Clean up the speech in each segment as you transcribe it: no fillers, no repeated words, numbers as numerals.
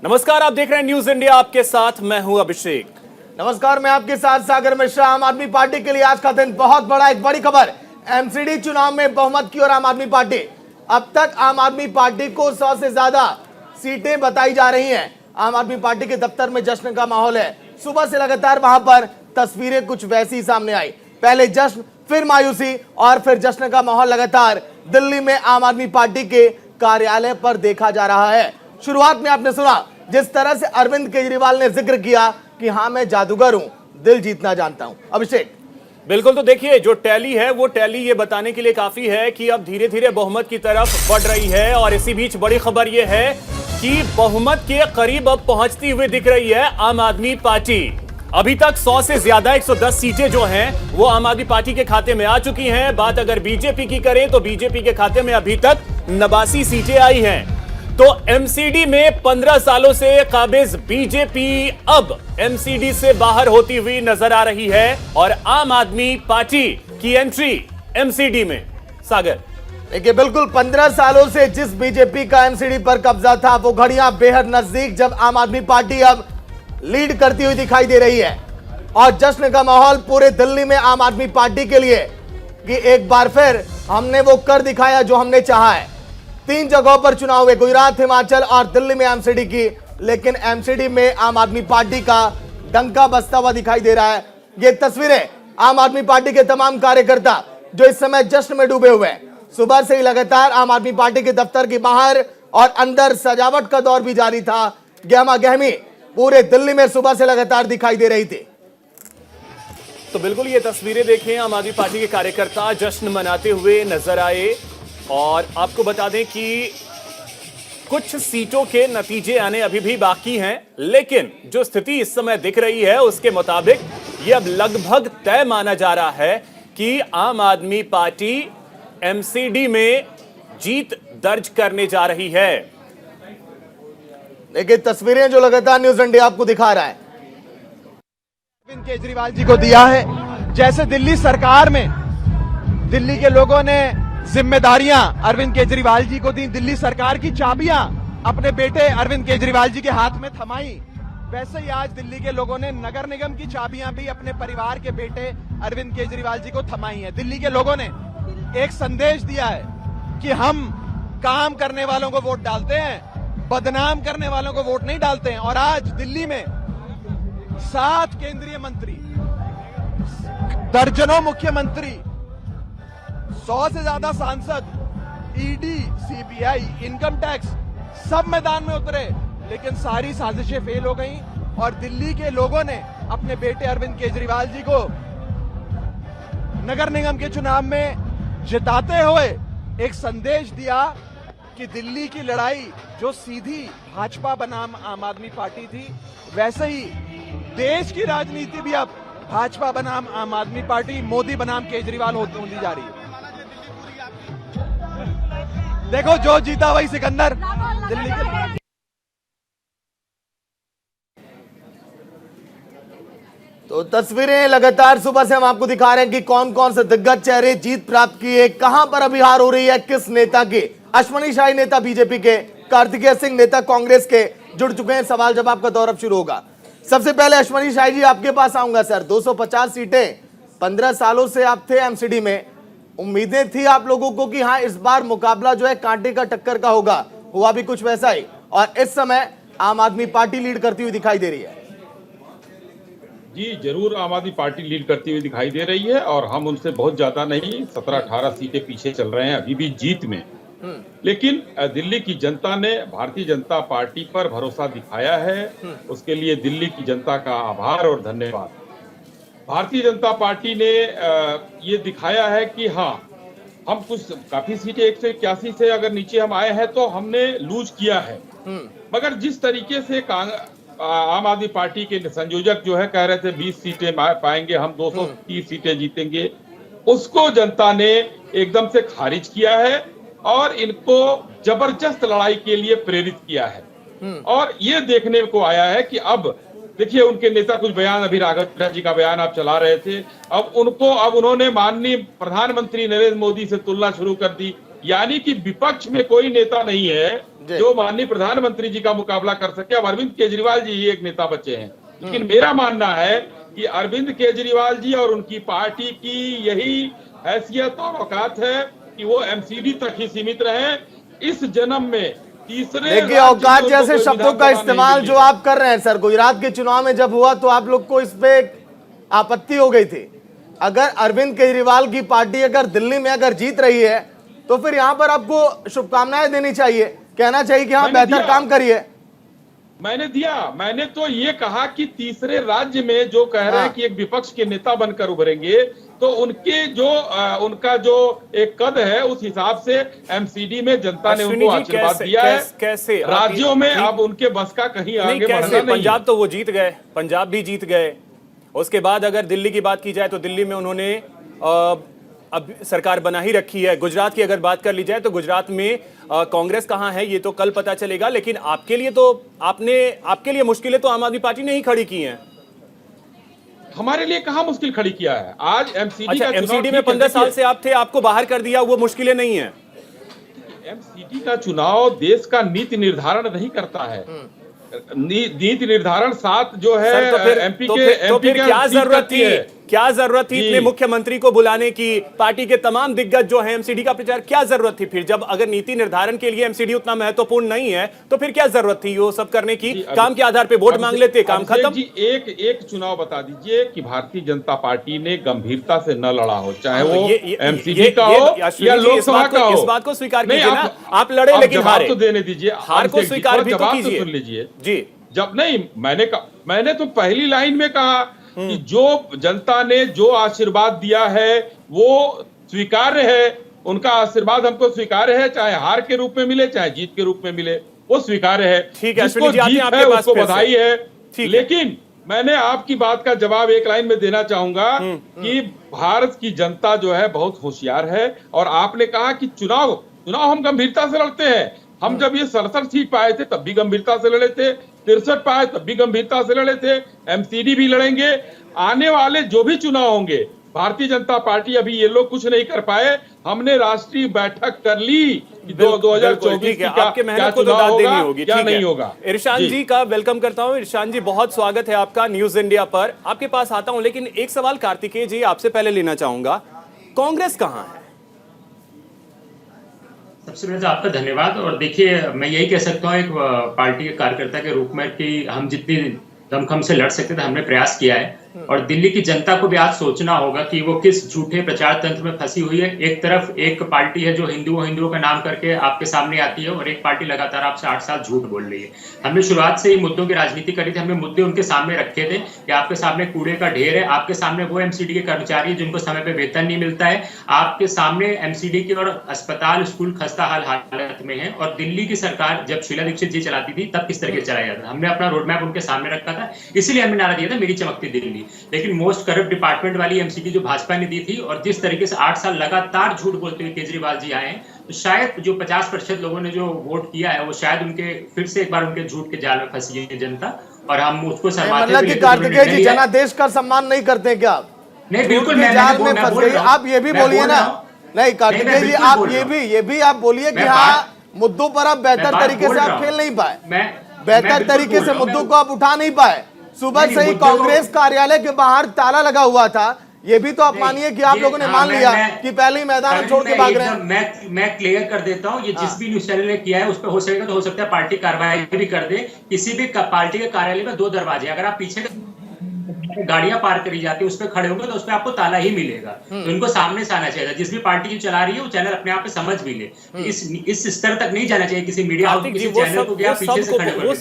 नमस्कार, आप देख रहे हैं न्यूज इंडिया, आपके साथ मैं हूं अभिषेक। नमस्कार, मैं आपके साथ सागर मिश्रा। आम आदमी पार्टी के लिए आज का दिन बहुत बड़ा, एक बड़ी खबर। एमसीडी चुनाव में बहुमत की और आम आदमी पार्टी, अब तक आम आदमी पार्टी को 100 से ज्यादा सीटें बताई जा रही हैं। आम आदमी पार्टी के दफ्तर में जश्न का माहौल है। सुबह से लगातार वहां पर तस्वीरें कुछ वैसी सामने आई। पहले जश्न, फिर मायूसी और फिर जश्न का माहौल लगातार दिल्ली में आम आदमी पार्टी के कार्यालय पर देखा जा रहा है। शुरुआत में आपने सुना जिस तरह से अरविंद केजरीवाल ने जिक्र किया कि हाँ, मैं जादूगर हूं, दिल जीतना जानता हूं। अभिषेक, बिल्कुल, तो देखिए जो टैली है वो टैली ये बताने के लिए काफी है कि अब धीरे धीरे बहुमत की तरफ बढ़ रही है। और इसी बीच बड़ी खबर ये है कि बहुमत के करीब अब पहुंचती हुई दिख रही है आम आदमी पार्टी। अभी तक 100 से ज्यादा 110 सीटें जो हैं वो आम आदमी पार्टी के खाते में आ चुकी हैं। बात अगर बीजेपी की करें तो बीजेपी के खाते में अभी तक 89 सीटें आई हैं। तो एमसीडी में 15 सालों से काबिज बीजेपी अब एमसीडी से बाहर होती हुई नजर आ रही है और आम आदमी पार्टी की एंट्री एमसीडी में। सागर, देखिए, बिल्कुल 15 सालों से जिस बीजेपी का एमसीडी पर कब्जा था वो घड़ियां बेहद नजदीक, जब आम आदमी पार्टी अब लीड करती हुई दिखाई दे रही है। और जश्न का माहौल पूरे दिल्ली में आम आदमी पार्टी के लिए कि एक बार फिर हमने वो कर दिखाया जो हमने चाहा है। 3 जगहों पर चुनाव हुए, गुजरात, हिमाचल और दिल्ली में एमसीडी की, लेकिन एमसीडी में आम आदमी पार्टी का डंका बजता हुआ दिखाई दे रहा है। ये तस्वीरें आम आदमी पार्टी के तमाम कार्यकर्ता जो इस समय जश्न में डूबे हुए हैं। सुबह से ही लगातार आम आदमी पार्टी के दफ्तर के बाहर और अंदर सजावट का दौर भी जारी था। गहमा गहमी पूरे दिल्ली में सुबह से लगातार दिखाई दे रही थी। तो बिल्कुल ये तस्वीरें देखें, आम आदमी पार्टी के कार्यकर्ता जश्न मनाते हुए नजर आए। और आपको बता दें कि कुछ सीटों के नतीजे आने अभी भी बाकी हैं, लेकिन जो स्थिति इस समय दिख रही है उसके मुताबिक ये अब लगभग तय माना जा रहा है कि आम आदमी पार्टी एमसीडी में जीत दर्ज करने जा रही है। देखिए तस्वीरें जो लगातार न्यूज इंडिया आपको दिखा रहा है। अरविंद केजरीवाल जी को दिया है, जैसे दिल्ली सरकार में दिल्ली के लोगों ने जिम्मेदारियां अरविंद केजरीवाल जी को दी, दिल्ली सरकार की चाबियां अपने बेटे अरविंद केजरीवाल जी के हाथ में थमाई, वैसे ही आज दिल्ली के लोगों ने नगर निगम की चाबियां भी अपने परिवार के बेटे अरविंद केजरीवाल जी को थमाई हैं। दिल्ली के लोगों ने एक संदेश दिया है कि हम काम करने वालों को वोट डालते हैं, बदनाम करने वालों को वोट नहीं डालते हैं। और आज दिल्ली में 7 केंद्रीय मंत्री, दर्जनों मुख्यमंत्री, 100 से ज्यादा सांसद, ईडी, सीबीआई, इनकम टैक्स सब मैदान में उतरे, लेकिन सारी साजिशें फेल हो गई। और दिल्ली के लोगों ने अपने बेटे अरविंद केजरीवाल जी को नगर निगम के चुनाव में जिताते हुए एक संदेश दिया कि दिल्ली की लड़ाई जो सीधी भाजपा बनाम आम आदमी पार्टी थी, वैसे ही देश की राजनीति भी अब भाजपा बनाम आम आदमी पार्टी, मोदी बनाम केजरीवाल होती जा रही है। देखो, जो जीता वही सिकंदर। दिल्ली के तो तस्वीरें लगातार सुबह से हम आपको दिखा रहे हैं कि कौन कौन से दिग्गज चेहरे जीत प्राप्त किए, कहां पर अभी हार हो रही है, किस नेता की। अश्वनी शाही नेता बीजेपी के, कार्तिकेय सिंह नेता कांग्रेस के जुड़ चुके हैं। सवाल जवाब का दौर अब शुरू होगा। सबसे पहले अश्वनी शाही जी, आपके पास आऊंगा सर। 250 सीटें, 15 सालों से आप थे एमसीडी में, उम्मीदें थी आप लोगों को कि हाँ, इस बार मुकाबला जो है कांटे का टक्कर का होगा, हुआ भी कुछ वैसा ही। और इस समय आम आदमी पार्टी लीड करती हुई दिखाई दे रही है। जी जरूर, आम आदमी पार्टी लीड करती हुई दिखाई दे रही है और हम उनसे बहुत ज्यादा नहीं, 17-18 सीटें पीछे चल रहे हैं अभी भी जीत में। लेकिन दिल्ली की जनता ने भारतीय जनता पार्टी पर भरोसा दिखाया है, उसके लिए दिल्ली की जनता का आभार और धन्यवाद। भारतीय जनता पार्टी ने ये दिखाया है कि हाँ, हम कुछ काफी सीटें 181 से अगर नीचे हम आए हैं तो हमने लूज किया है, मगर जिस तरीके से आम आदमी पार्टी के संयोजक जो है कह रहे थे 20 सीटें पाएंगे हम, 230 सीटें जीतेंगे, उसको जनता ने एकदम से खारिज किया है और इनको जबरदस्त लड़ाई के लिए प्रेरित किया है। और ये देखने को आया है कि अब देखिए उनके नेता कुछ बयान, अभी राघव जी का बयान आप चला रहे थे, अब उन्होंने माननीय प्रधानमंत्री नरेंद्र मोदी से तुलना शुरू कर दी। यानी कि विपक्ष में कोई नेता नहीं है जो माननीय प्रधानमंत्री जी का मुकाबला कर सके। अब अरविंद केजरीवाल जी ही एक नेता बचे हैं, लेकिन मेरा मानना है कि अरविंद केजरीवाल जी और उनकी पार्टी की यही हैसियत और औकात है कि वो एमसीडी तक ही सीमित रहे। इस जन्म में तीसरे देखिए, औकात जैसे शब्दों का इस्तेमाल जो आप कर रहे हैं सर, गुजरात के चुनाव में जब हुआ तो आप लोग को इस पे आपत्ति हो गई थी। अगर अरविंद केजरीवाल की पार्टी अगर दिल्ली में अगर जीत रही है तो फिर यहां पर आपको शुभकामनाएं देनी चाहिए, कहना चाहिए कि हाँ बेहतर काम करिए। मैंने तो ये कहा कि तीसरे राज्य में जो कह रहे हैं कि एक विपक्ष के नेता बनकर उभरेंगे, तो उनके जो उनका जो एक कद है उस हिसाब से एमसीडी में जनता ने उनको आशीर्वाद दिया है। कैसे राज्यों में अब उनके बस का कहीं आगे बढ़ना नहीं। पंजाब तो वो जीत गए, पंजाब भी जीत गए। उसके बाद अगर दिल्ली की बात की जाए तो दिल्ली में उन्होंने अब सरकार बना ही रखी है। गुजरात की अगर बात कर ली जाए तो गुजरात में कांग्रेस कहां है ये तो कल पता चलेगा, लेकिन आपके लिए मुश्किलें तो आम आदमी पार्टी ने ही खड़ी की हैं। हमारे लिए कहां मुश्किल खड़ी किया है आज एमसीडी का। एमसीडी में 15 साल से आप थे, आपको बाहर कर दिया, वो मुश्किलें नहीं है। एमसीडी का चुनाव देश का नीति निर्धारण नहीं करता है। नीति निर्धारण साथ जो है एमपी के क्या जरूरत थी इतने मुख्यमंत्री को बुलाने की? पार्टी के तमाम दिग्गज जो है एमसीडी का प्रचार, क्या जरूरत थी फिर? जब अगर नीति निर्धारण के लिए एमसीडी उतना महत्वपूर्ण नहीं है तो फिर क्या जरूरत थी वो सब करने की? काम के आधार पे वोट मांग लेते, काम खत्म। जी एक चुनाव बता दीजिए कि भारतीय जनता पार्टी ने गंभीरता से न लड़ा हो, चाहे वो एमसीडी का हो या लोकसभा का हो। इस बात को स्वीकार कीजिए ना, आप लड़े लेकिन हारे। तो देने दीजिए, हार को स्वीकार भी तो कीजिए। सुन लीजिए जी। जब नहीं मैंने तो पहली लाइन में कहा कि जो जनता ने जो आशीर्वाद दिया है वो स्वीकार्य है, उनका आशीर्वाद हमको स्वीकार्य है, चाहे हार के रूप में मिले चाहे जीत के रूप में मिले, वो स्वीकार्य है। ठीक है, जिसको जीत है उसको बधाई है। लेकिन मैंने आपकी बात का जवाब एक लाइन में देना चाहूंगा कि भारत की जनता जो है बहुत होशियार है। और आपने कहा कि चुनाव हम गंभीरता से लड़ते हैं। हम जब ये 67 सीट पाए थे तब भी गंभीरता से लड़े थे, 63 पाए तब भी गंभीरता से लड़े थे, एमसीडी भी लड़ेंगे। आने वाले जो भी चुनाव होंगे, भारतीय जनता पार्टी, अभी ये लोग कुछ नहीं कर पाए, हमने राष्ट्रीय बैठक कर ली कि 2024 की आपके मेहनत को तो दाद देनी होगी, क्या नहीं होगा। इरशान जी का वेलकम करता हूं। इरशान जी, बहुत स्वागत है आपका न्यूज इंडिया पर। आपके पास आता हूं, लेकिन एक सवाल कार्तिकेय जी आपसे पहले लेना चाहूंगा, कांग्रेस कहां है? सबसे पहले तो आपका धन्यवाद। और देखिए, मैं यही कह सकता हूँ एक पार्टी के कार्यकर्ता के रूप में कि हम जितनी दमखम से लड़ सकते थे हमने प्रयास किया है। और दिल्ली की जनता को भी आज सोचना होगा कि वो किस झूठे प्रचार तंत्र में फंसी हुई है। एक तरफ एक पार्टी है जो हिंदुओं का नाम करके आपके सामने आती है, और एक पार्टी लगातार आपसे 8 साल झूठ बोल रही है। हमने शुरुआत से ही मुद्दों की राजनीति करी थी, हमने मुद्दे उनके सामने रखे थे कि आपके सामने कूड़े का ढेर है, आपके सामने वो एमसीडी के कर्मचारी जिनको समय पे वेतन नहीं मिलता है, आपके सामने एमसीडी की और अस्पताल स्कूल खस्ता हालत में है। और दिल्ली की सरकार जब शीला दीक्षित जी चलाती थी तब किस तरीके से चलाया जाता था, हमने अपना रोड मैप उनके सामने रखा था। इसीलिए हमने नारा दिया था मेरी चमकती दिल्ली। लेकिन मोस्ट करप्ट डिपार्टमेंट वाली एमसीडी जो भाजपा ने दी थी, और जिस तरीके से 8 साल लगातार झूठ बोलते हुए केजरीवाल जी आए हैं, तो शायद जो 50% लोगों ने जो वोट किया है वो शायद उनके फिर से एक बार उनके झूठ के जाल में फंसी है जनता। और हम उसको कार्तिकेय जी, जनादेश का सम्मान नहीं करते क्या? नहीं, बिल्कुल जाल में फंस गई। आप ये भी बोलिए ना। नहीं कार्तिकेय जी, आप ये भी आप बोलिए कि हाँ, मुद्दों पर आप बेहतर तरीके से आप खेल नहीं पाए, बेहतर तरीके से मुद्दों को आप उठा नहीं पाए। सुबह से ही कांग्रेस कार्यालय के बाहर ताला लगा हुआ था, ये भी तो आप मानिए कि आप लोगों ने मान लिया कि पहले ही मैदान छोड़ के भाग रहे हैं। मैं क्लियर कर देता हूँ, ये जिस भी न्यूज चैनल ने किया है उस पर हो सकेगा तो हो सकता है पार्टी कार्रवाई भी कर दे। किसी भी पार्टी के कार्यालय में 2 दरवाजे, अगर आप पीछे गाड़ियां पार करी जाती है उस पर खड़े होंगे तो उस पर आपको ताला ही मिलेगा। तो इनको सामने से आना चाहिए। जिस भी पार्टी जो चला रही है वो चैनल अपने आप पे समझ भी ले, इस स्तर तक नहीं जाना चाहिए किसी मीडिया हाउस किसी चैनल को गया पीछे से खड़े होकर वो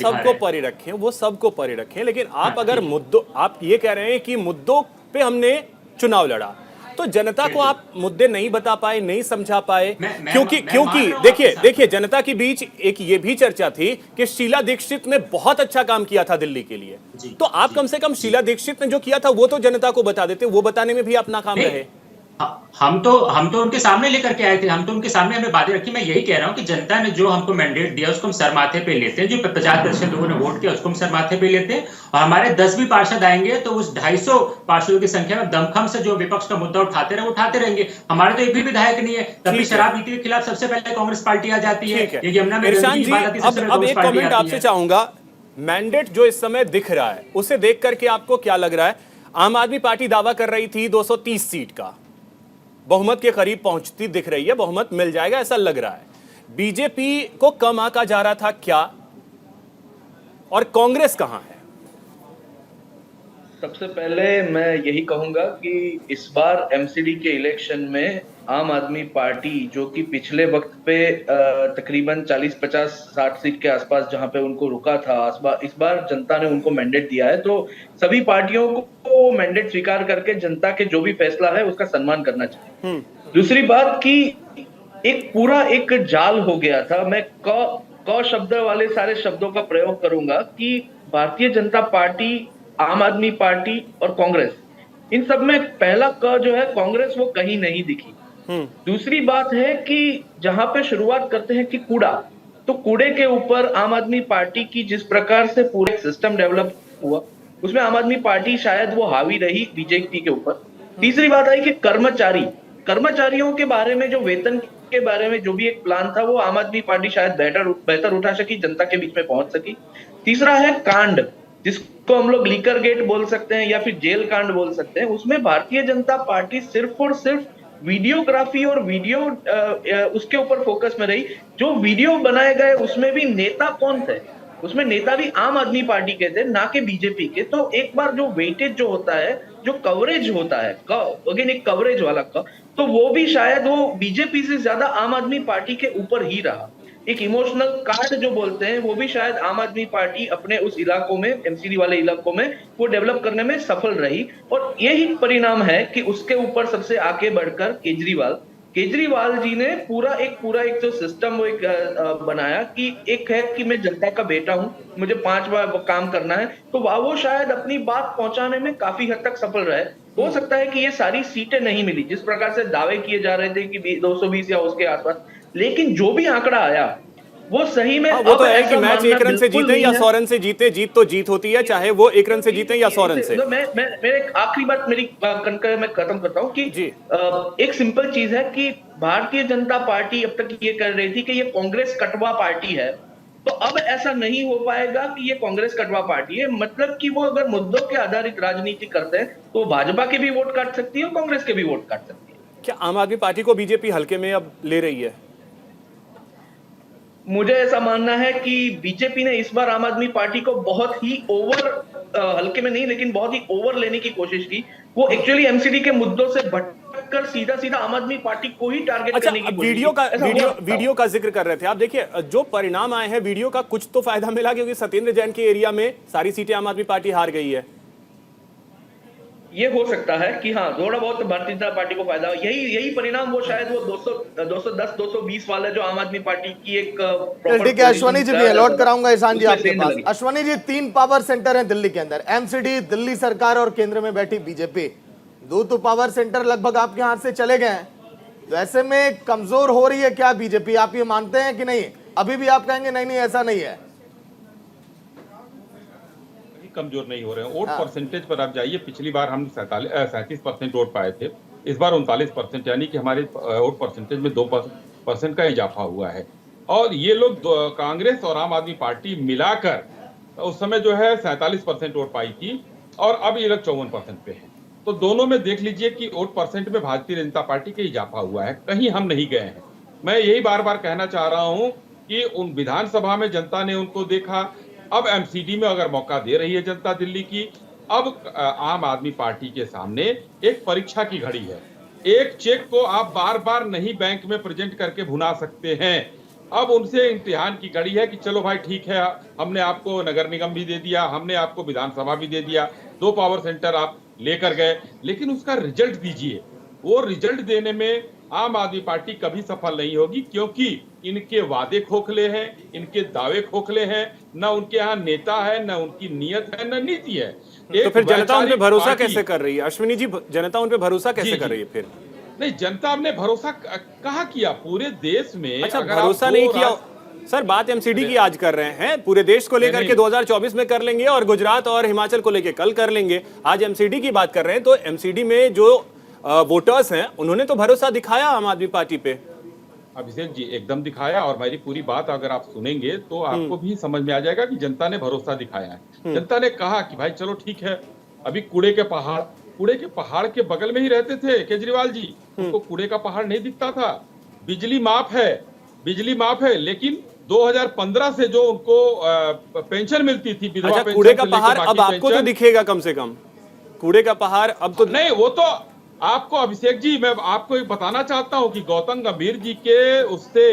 सबको परे रखें। लेकिन आप अगर मुद्दों, आप ये कह रहे हैं कि मुद्दों पे हमने चुनाव लड़ा, तो जनता को आप मुद्दे नहीं बता पाए, नहीं समझा पाए, क्योंकि देखिए जनता के बीच एक ये भी चर्चा थी कि शीला दीक्षित ने बहुत अच्छा काम किया था दिल्ली के लिए। तो आप कम से कम शीला दीक्षित ने जो किया था वो तो जनता को बता देते, वो बताने में भी आप नाकाम रहे। हम तो उनके सामने लेकर के आए थे, हम तो उनके सामने हमें बातें रखी। मैं यही कह रहा हूं कि जनता ने जो हमको मैंडेट दिया उसको हम सर माथे पे लेते हैं। जो 50% लोगों ने वोट किया उसको हम सर माथे पे लेते हैं। और हमारे 10 भी पार्षद आएंगे तो उस 250 पार्षदों की संख्या में दमखम से जो विपक्ष का मुद्दा उठाते रहे उठाते रहेंगे। हमारे तो एक भी विधायक नहीं है। तभी शराब नीति के खिलाफ सबसे पहले कांग्रेस पार्टी आ जाती है। ये यमुना में इरशान जी, अब एक कमेंट आपसे चाहूंगा। मैंडेट जो इस समय दिख रहा है उसे देख करके आपको क्या लग रहा है? आम आदमी पार्टी दावा कर रही थी 230 सीट का, बहुमत के करीब पहुंचती दिख रही है, बहुमत मिल जाएगा ऐसा लग रहा है। बीजेपी को कम आंका जा रहा था क्या, और कांग्रेस कहां है? सबसे पहले मैं यही कहूंगा कि इस बार एमसीडी के इलेक्शन में आम आदमी पार्टी, जो कि पिछले वक्त पे तकरीबन 40, 50, 60 सीट के आसपास जहां पे उनको रुका था, इस बार जनता ने उनको मैंडेट दिया है। तो सभी पार्टियों को मैंडेट स्वीकार करके जनता के जो भी फैसला है उसका सम्मान करना चाहिए। दूसरी बात कि एक जाल हो गया था। मैं क शब्द वाले सारे शब्दों का प्रयोग करूंगा कि भारतीय जनता पार्टी, आम आदमी पार्टी और कांग्रेस, इन सब में पहला क जो है कांग्रेस, वो कहीं नहीं दिखी। दूसरी बात है कि जहां पे शुरुआत करते हैं कि कूड़ा, तो कूड़े के ऊपर आम आदमी पार्टी की जिस प्रकार से पूरा सिस्टम डेवलप हुआ उसमें आम आदमी पार्टी शायद वो हावी रही बीजेपी के ऊपर। तीसरी बात आई कि कर्मचारियों के बारे में, जो वेतन के बारे में जो भी एक प्लान था, वो आम आदमी पार्टी शायद बेहतर उठा सकी, जनता के बीच में पहुंच सकी। तीसरा है कांड, जिसको हम लोग लीकर गेट बोल सकते हैं या फिर जेल कांड बोल सकते हैं। उसमें भारतीय जनता पार्टी सिर्फ और सिर्फ वीडियोग्राफी और उसके ऊपर फोकस में रही। जो वीडियो बनाए गए उसमें भी नेता कौन थे? उसमें नेता भी आम आदमी पार्टी के थे, ना कि बीजेपी के। तो एक बार जो वेटेज जो होता है, जो कवरेज होता है, अगेन एक कवरेज वाला तो वो भी शायद वो बीजेपी से ज्यादा आम आदमी पार्टी के ऊपर ही रहा। एक इमोशनल कार्ड जो बोलते हैं, वो भी शायद आम आदमी पार्टी अपने उस इलाकों में, एमसीडी वाले इलाकों में, वो डेवलप करने में सफल रही। और यही परिणाम है कि उसके ऊपर सबसे आगे बढ़कर केजरीवाल जी ने पूरा एक जो सिस्टम वो एक बनाया कि एक है कि मैं जनता का बेटा हूं, मुझे 5 बार काम करना है, तो वो शायद अपनी बात पहुंचाने में काफी हद तक सफल रहे। हो सकता है कि ये सारी सीटें नहीं मिली जिस प्रकार से दावे किए जा रहे थे कि 220 या उसके आसपास, लेकिन जो भी आंकड़ा आया वो सही में वो तो है कि मैच 1 रन से जीते या 100 रन से जीते, जीत तो जीत होती है, चाहे वो 1 रन से जीते या 100 रन से। मेरे आखिरी बात मेरी कनकर मैं खत्म करता हूं कि एक सिंपल चीज है कि भारतीय जनता पार्टी अब तक ये कर रही थी कि ये कांग्रेस कटवा पार्टी है, तो अब ऐसा नहीं हो पाएगा कि ये कांग्रेस कटवा पार्टी है। मतलब कि वो अगर मुद्दों के आधारित राजनीति करते हैं तो भाजपा के भी वोट काट सकती है और कांग्रेस के भी वोट काट सकती है। क्या आम आदमी पार्टी को बीजेपी हल्के में अब ले रही है? मुझे ऐसा मानना है कि बीजेपी ने इस बार आम आदमी पार्टी को बहुत ही हल्के में नहीं, लेकिन बहुत ही ओवर लेने की कोशिश की। वो एक्चुअली एमसीडी के मुद्दों से भटकर सीधा आम आदमी पार्टी को ही टारगेट करने की कोशिश की। वीडियो का जिक्र कर रहे थे आप। देखिए, जो परिणाम आए हैं वीडियो का, कुछ तो फायदा मिला, क्योंकि सत्येंद्र जैन के एरिया में सारी सीटें आम आदमी पार्टी हार गई है। ये हो सकता है कि हाँ, थोड़ा बहुत भारतीय जनता पार्टी को फायदा, यही परिणाम वो शायद वो 210, 220 वाले जो आम आदमी पार्टी की एक ठीक है। अश्वनी जी भी अलॉट कराऊंगा ईशान जी आपके पास। अश्वनी जी, 3 पावर सेंटर हैं दिल्ली के अंदर, एमसीडी, दिल्ली सरकार और केंद्र में बैठी बीजेपी। 2 तो पावर सेंटर लगभग आपके हाथ से चले गए हैं, तो ऐसे में कमजोर हो रही है क्या बीजेपी? आप ये मानते हैं कि नहीं? अभी भी आप कहेंगे नहीं ऐसा नहीं है, कमजोर नहीं हो रहे हैं। वोट परसेंटेज पर आप जाइए, पिछली बार हम 37% वोट पाए थे, इस बार 39%, यानी कि हमारे वोट परसेंटेज में 2% का इजाफा हुआ है। और ये लोग कांग्रेस और आम आदमी पार्टी मिलाकर उस समय जो है 47% वोट पाई थी, और अब ये लोग 54% पे है। तो दोनों में देख लीजिए कि वोट परसेंट में भारतीय जनता पार्टी का इजाफा हुआ है, कहीं हम नहीं गए हैं। मैं यही बार बार कहना चाह रहा हूं कि उन विधानसभा में जनता ने उनको देखा, अब एमसीडी में अगर मौका दे रही है जनता दिल्ली की, अब आम आदमी पार्टी के सामने एक परीक्षा की घड़ी है। एक चेक को आप बार बार नहीं बैंक में प्रेजेंट करके भुना सकते हैं। अब उनसे इम्तिहान की घड़ी है कि चलो भाई ठीक है, हमने आपको नगर निगम भी दे दिया, हमने आपको विधानसभा भी दे दिया, 2 पावर सेंटर आप लेकर गए, लेकिन उसका रिजल्ट दीजिए। वो रिजल्ट देने में आम आदमी पार्टी कभी सफल नहीं होगी, क्योंकि इनके वादे खोखले हैं, इनके दावे खोखले हैं, न उनके यहाँ नेता है, न उनकी नीयत है, न नीति है। तो फिर जनता उन पे भरोसा कैसे कर रही है? अश्विनी जी, जनता उन पे भरोसा कैसे कर रही है फिर? नहीं, जनता ने भरोसा कहाँ किया पूरे देश में? अच्छा, अगर आप भरोसा दो नहीं किया राज- सर। बात एमसीडी की आज कर रहे हैं, पूरे देश को लेकर के 2024 में कर लेंगे और गुजरात और हिमाचल को लेकर कल कर लेंगे। आज एमसीडी की बात कर रहे हैं, तो एमसीडी में जो वोटर्स हैं उन्होंने तो भरोसा दिखाया आम आदमी पार्टी पे। अभिषेक जी एकदम दिखाया, और मेरी पूरी बात अगर आप सुनेंगे तो आपको भी समझ में आ जाएगा कि जनता ने भरोसा दिखाया है। जनता ने कहा कि भाई चलो ठीक है, अभी कूड़े के पहाड़ के बगल में ही रहते थे केजरीवाल जी, उनको कूड़े का पहाड़ नहीं दिखता था। बिजली माफ है, लेकिन 2015 से जो उनको पेंशन मिलती थी, विधवा अच्छा, पेंशन कूड़े से का लेकर पहाड़ बाकी अब आपको तो पेंशन- दिखेगा कम से कम। कूड़े का पहाड़ अब तो नहीं, वो तो आपको अभिषेक जी मैं आपको एक बताना चाहता हूं कि गौतम गंभीर जी के उससे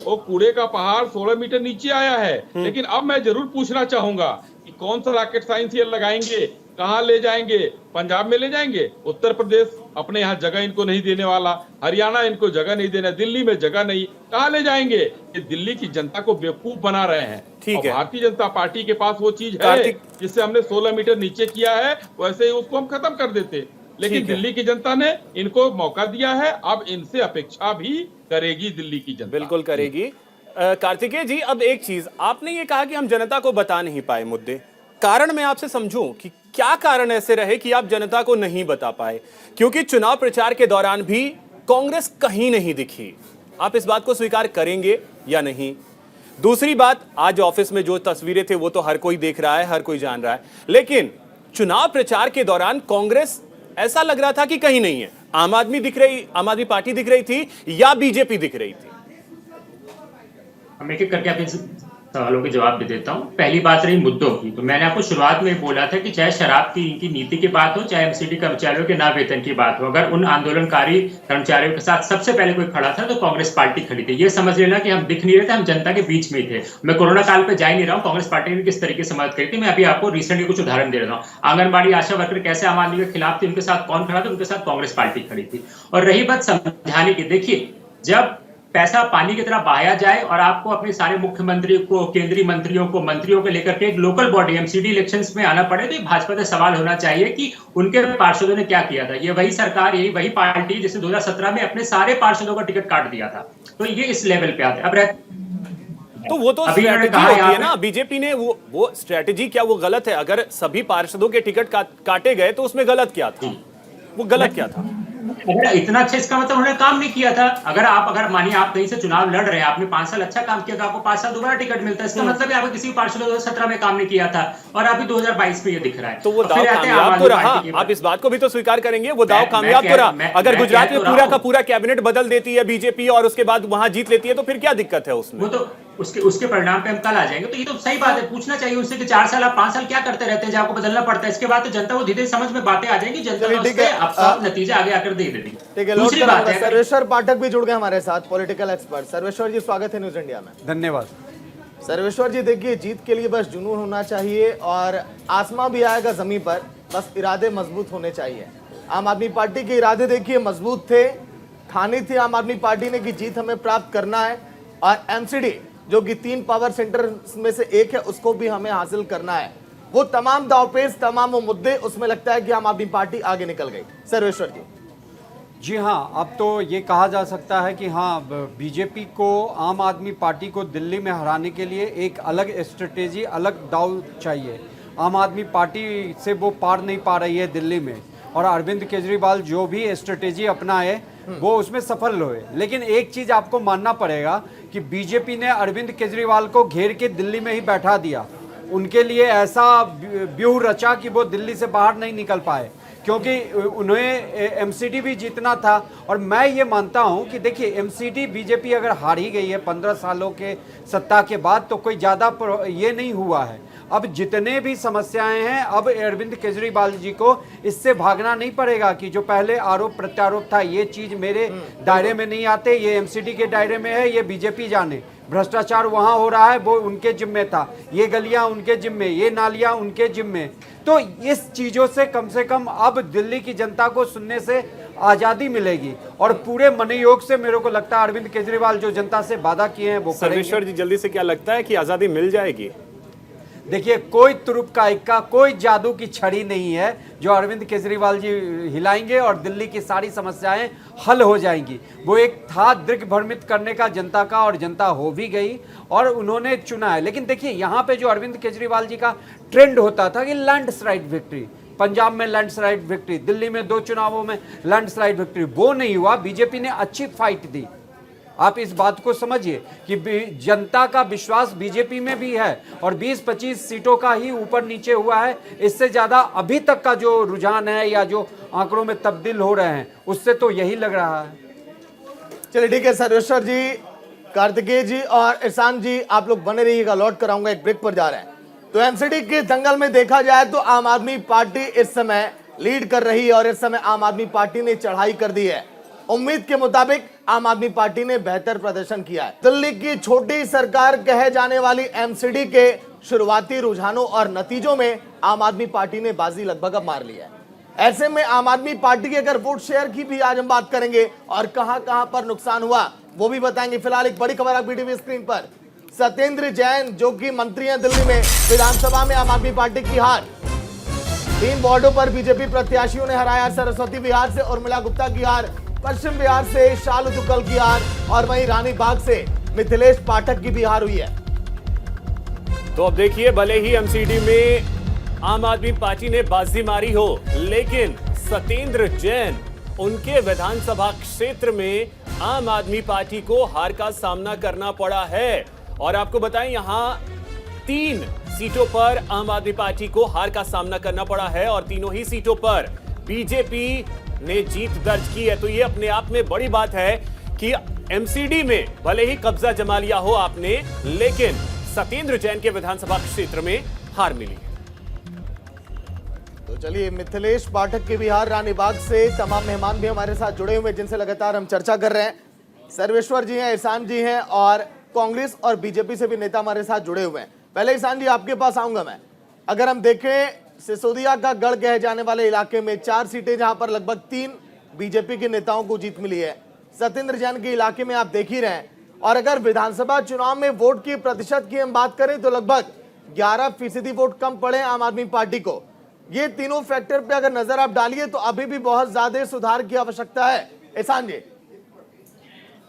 वो कूड़े का पहाड़ 16 मीटर नीचे आया है। लेकिन अब मैं जरूर पूछना चाहूंगा कि कौन सा रॉकेट साइंस ये लगाएंगे, कहां ले जाएंगे? पंजाब में ले जाएंगे, उत्तर प्रदेश अपने यहाँ जगह इनको नहीं देने वाला, हरियाणा इनको जगह नहीं देना, दिल्ली में जगह नहीं, कहां ले जाएंगे? ये दिल्ली की जनता को बेवकूफ बना रहे हैं। ठीक और है। भारतीय जनता पार्टी के पास वो चीज है कार्तिक- जिससे हमने 16 मीटर नीचे किया है, वैसे ही उसको हम खत्म कर देते। लेकिन ठीक है। दिल्ली की जनता ने इनको मौका दिया है, अब इनसे अपेक्षा भी करेगी दिल्ली की जनता। बिल्कुल करेगी। कार्तिकेय जी, अब एक चीज आपने ये कहा कि हम जनता को बता नहीं पाए मुद्दे, कारण मैं आपसे समझूं कि क्या कारण ऐसे रहे कि आप जनता को नहीं बता पाए? क्योंकि चुनाव प्रचार के दौरान भी कांग्रेस कहीं नहीं दिखी। आप इस बात को स्वीकार करेंगे या नहीं? दूसरी बात, आज ऑफिस में जो तस्वीरें थे वो तो हर कोई देख रहा है, हर कोई जान रहा है, लेकिन चुनाव प्रचार के दौरान कांग्रेस ऐसा लग रहा था कि कहीं नहीं है। आम आदमी पार्टी दिख रही थी या बीजेपी दिख रही थी? हम एक एक करके आपके सवालों के जवाब दे देता हूं। पहली बात रही मुद्दों की, तो मैंने आपको शुरुआत में बोला था कि चाहे शराब की इनकी नीति की बात हो, चाहे एमसीडी कर्मचारियों के ना वेतन की बात हो, अगर उन आंदोलनकारी कर्मचारियों के साथ सबसे पहले कोई खड़ा था तो कांग्रेस पार्टी खड़ी थी। ये समझ लेना कि हम दिख नहीं रहे थे, हम जनता के बीच में ही थे। मैं कोरोना काल पे जा ही नहीं रहा हूँ, कांग्रेस पार्टी ने किस तरीके से मदद करी थी मैं अभी आपको रिसेंटली कुछ उदाहरण दे रहा हूँ। आंगनबाड़ी आशा वर्कर कैसे आम आदमी के खिलाफ थे, उनके साथ कौन खड़ा था? उनके साथ कांग्रेस पार्टी खड़ी थी। और रही बात समझाने की, देखिए जब पैसा पानी की तरह बहाया जाए और आपको अपने सारे मुख्यमंत्री को, केंद्रीय मंत्रियों को लेकर के एक लोकल बॉडी एमसीडी इलेक्शंस में आना पड़े, तो ये भाजपा से सवाल होना चाहिए कि उनके पार्षदों ने क्या किया था। ये वही सरकार, यही वही पार्टी जिसने 2017 में अपने सारे पार्षदों का टिकट काट दिया था। तो ये इस लेवल पे आते। अब तो वो तो अभी इन्होंने स्ट्रेटेजी कहा होती है यहाँ ना बीजेपी ने, वो स्ट्रेटेजी क्या वो गलत है? अगर सभी पार्षदों के टिकट काटे गए तो उसमें गलत क्या था? वो गलत क्या था? अगर इतना अच्छा, इसका मतलब उन्होंने काम नहीं किया था। अगर मानिए आप कहीं से चुनाव लड़ रहे हैं, आपने 5 साल अच्छा काम किया तो आपको 5 साल दोबारा टिकट मिलता है। इसका मतलब है आपको किसी पार्षद ने 2017 में काम नहीं किया था और अभी 2022 में ये दिख रहा है। तो वो दाव कामयाब तो रहा। आप इस बात को भी तो स्वीकार करेंगे, वो दाव मैं कामयाब तो रहा। अगर गुजरात में कह तो पूरा रहा का हूं। पूरा कैबिनेट बदल देती है बीजेपी और उसके बाद वहां जीत लेती है, तो फिर क्या दिक्कत है उसमें? वो तो उसके परिणाम पे हम कल आ जाएंगे। तो ये तो सही बात है, पूछना चाहिए उनसे कि 4 साल आप 5 साल क्या करते रहते हैं जब आपको बदलना पड़ता है। इसके बाद तो जनता को धीरे समझ में बातें आ जाएंगी, जनता चलिए, को ठीक है। उसके अब नतीजा आगे आकर दे देगी। ठीक है, दूसरी बात है, सर्वेश्वर पाठक भी जुड़ गए हमारे साथ, पॉलिटिकल एक्सपर्ट। सर्वेश्वर जी, स्वागत है न्यूज इंडिया में। धन्यवाद। सर्वेश्वर जी, देखिए, जीत के लिए बस जुनून होना चाहिए और आसमां भी आएगा जमीन पर, बस इरादे मजबूत होने चाहिए। आम आदमी पार्टी के इरादे देखिए मजबूत थे, ठानी थी आम आदमी पार्टी ने कि जीत हमें प्राप्त करना है और एमसीडी जो कि 3 पावर सेंटर में से एक है उसको भी हमें हासिल करना है। वो तमाम दावपेच, तमाम वो मुद्दे, उसमें लगता है कि आम आदमी पार्टी आगे निकल गई। सर्वेश्वर जी। जी हाँ, अब तो ये कहा जा सकता है कि हाँ, बीजेपी को, आम आदमी पार्टी को दिल्ली में हराने के लिए एक अलग स्ट्रेटेजी, अलग दाव चाहिए। आम आदमी पार्टी से वो पार नहीं पा रही है दिल्ली में, और अरविंद केजरीवाल जो भी स्ट्रेटेजी अपनाए वो उसमें सफल हुए। लेकिन एक चीज़ आपको मानना पड़ेगा कि बीजेपी ने अरविंद केजरीवाल को घेर के दिल्ली में ही बैठा दिया। उनके लिए ऐसा व्यूह रचा कि वो दिल्ली से बाहर नहीं निकल पाए, क्योंकि उन्हें एमसीडी भी जीतना था। और मैं ये मानता हूँ कि देखिए, एमसीडी बीजेपी अगर हार ही गई है 15 सालों के सत्ता के बाद, तो कोई ज़्यादा ये नहीं हुआ है। अब जितने भी समस्याएं हैं, अब अरविंद केजरीवाल जी को इससे भागना नहीं पड़ेगा कि जो पहले आरोप प्रत्यारोप था, ये चीज़ मेरे दायरे में नहीं आते, ये एमसीडी के दायरे में है, ये बीजेपी जाने। भ्रष्टाचार वहाँ हो रहा है, वो उनके जिम्मे था, ये गलियाँ उनके जिम्मे, ये नालियाँ उनके जिम्मे। तो इस चीज़ों से कम अब दिल्ली की जनता को सुनने से आज़ादी मिलेगी और पूरे मनोयोग से मेरे को लगता है अरविंद केजरीवाल जो जनता से वादा किए हैं वो करेंगे। सर्वेश्वर जी, जल्दी से क्या लगता है कि आज़ादी मिल जाएगी? देखिए, कोई तुरुप का इक्का, कोई जादू की छड़ी नहीं है जो अरविंद केजरीवाल जी हिलाएंगे और दिल्ली की सारी समस्याएं हल हो जाएंगी। वो एक था दिग्भ्रमित करने का जनता का, और जनता हो भी गई और उन्होंने चुना है। लेकिन देखिए, यहाँ पे जो अरविंद केजरीवाल जी का ट्रेंड होता था कि लैंडस्लाइड विक्ट्री, पंजाब में लैंडस्लाइड विक्ट्री, दिल्ली में 2 चुनावों में लैंडस्लाइड विक्ट्री, वो नहीं हुआ। बीजेपी ने अच्छी फाइट दी। आप इस बात को समझिए कि जनता का विश्वास बीजेपी में भी है और 20-25 सीटों का ही ऊपर नीचे हुआ है। इससे ज्यादा अभी तक का जो रुझान है या जो आंकड़ों में तब्दील हो रहे हैं, उससे तो यही लग रहा है। चलिए ठीक है, सर्वेश्वर जी, कार्तिकेय जी और एहसान जी, आप लोग बने रहिएगा, लौट कर आऊंगा, एक ब्रेक पर जा रहे हैं। तो एमसीडी के दंगल में देखा जाए तो आम आदमी पार्टी इस समय लीड कर रही है और इस समय आम आदमी पार्टी ने चढ़ाई कर दी है। उम्मीद के मुताबिक आम आदमी पार्टी ने बेहतर प्रदर्शन किया है। दिल्ली की छोटी सरकार कहे जाने वाली एमसीडी के शुरुआती रुझानों और नतीजों में आम आदमी पार्टी ने बाजी लगभग अब मार ली है। ऐसे में आम आदमी पार्टी के अगर वोट शेयर की भी आज हम बात करेंगे और कहां पर नुकसान हुआ वो भी बताएंगे। फिलहाल एक बड़ी खबर आप टीवी स्क्रीन पर, सत्येंद्र जैन जो कि मंत्री हैं दिल्ली में, विधानसभा में आम आदमी पार्टी की हार। 3 वार्डों पर बीजेपी प्रत्याशियों ने हराया। सरस्वती बिहार से उर्मिला गुप्ता की हार, पश्चिम बिहार से शालू दुक्कल की हार और वहीं रानी बाग से मिथिलेश पाठक की भी हार हुई है। तो अब देखिए, भले ही एमसीडी में आम आदमी पार्टी ने बाजी मारी हो, लेकिन सत्येंद्र जैन, उनके विधानसभा क्षेत्र में आम आदमी पार्टी को हार का सामना करना पड़ा है। और आपको बताएं, यहां 3 सीटों पर आम आदमी पार्टी को हार का सामना करना पड़ा है और तीनों ही सीटों पर बीजेपी ने जीत दर्ज की है। तो ये अपने आप में बड़ी बात है कि एमसीडी में भले ही कब्जा जमा लिया हो आपने, लेकिन सत्येंद्र जैन के विधानसभा क्षेत्र में हार मिली। तो चलिए, मिथिलेश पाठक की भी हार, रानी बाग से तमाम मेहमान भी हमारे साथ जुड़े हुए जिनसे लगातार हम चर्चा कर रहे हैं। सर्वेश्वर जी हैं, एहसान जी हैं और कांग्रेस और बीजेपी से भी नेता हमारे साथ जुड़े हुए हैं। पहले एहसान जी आपके पास आऊंगा मैं। अगर हम देखें सिसोदिया का गढ़ कहे जाने वाले इलाके में 4 सीटें जहां पर लगभग 3 बीजेपी के नेताओं को जीत मिली है। सत्येंद्र जैन के इलाके में आप देख ही रहे हैं। और अगर विधानसभा चुनाव में वोट की प्रतिशत की हम बात करें तो लगभग 11% वोट कम पड़े आम आदमी पार्टी को। ये तीनों फैक्टर पे अगर नजर आप डालिए तो अभी भी बहुत ज्यादा सुधार की आवश्यकता है। एहसान जी,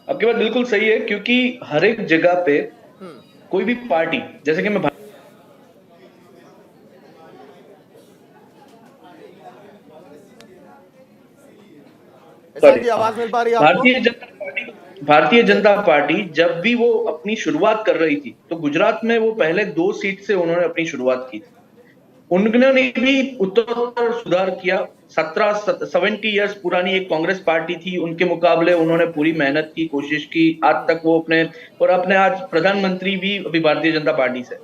आपकी बात बिल्कुल सही है, क्योंकि हर एक जगह पे कोई भी पार्टी, जैसे कि मैं आवाज मिल पा रही है आपको? भारतीय जनता पार्टी जब भी वो अपनी शुरुआत कर रही थी तो गुजरात में वो पहले 2 सीट से उन्होंने अपनी शुरुआत की थी। उन्होंने भी उत्तरोत्तर सुधार किया। 70 इयर्स पुरानी एक कांग्रेस पार्टी थी, उनके मुकाबले उन्होंने पूरी मेहनत की, कोशिश की। आज तक वो अपने आज प्रधानमंत्री भी अभी भारतीय जनता पार्टी से।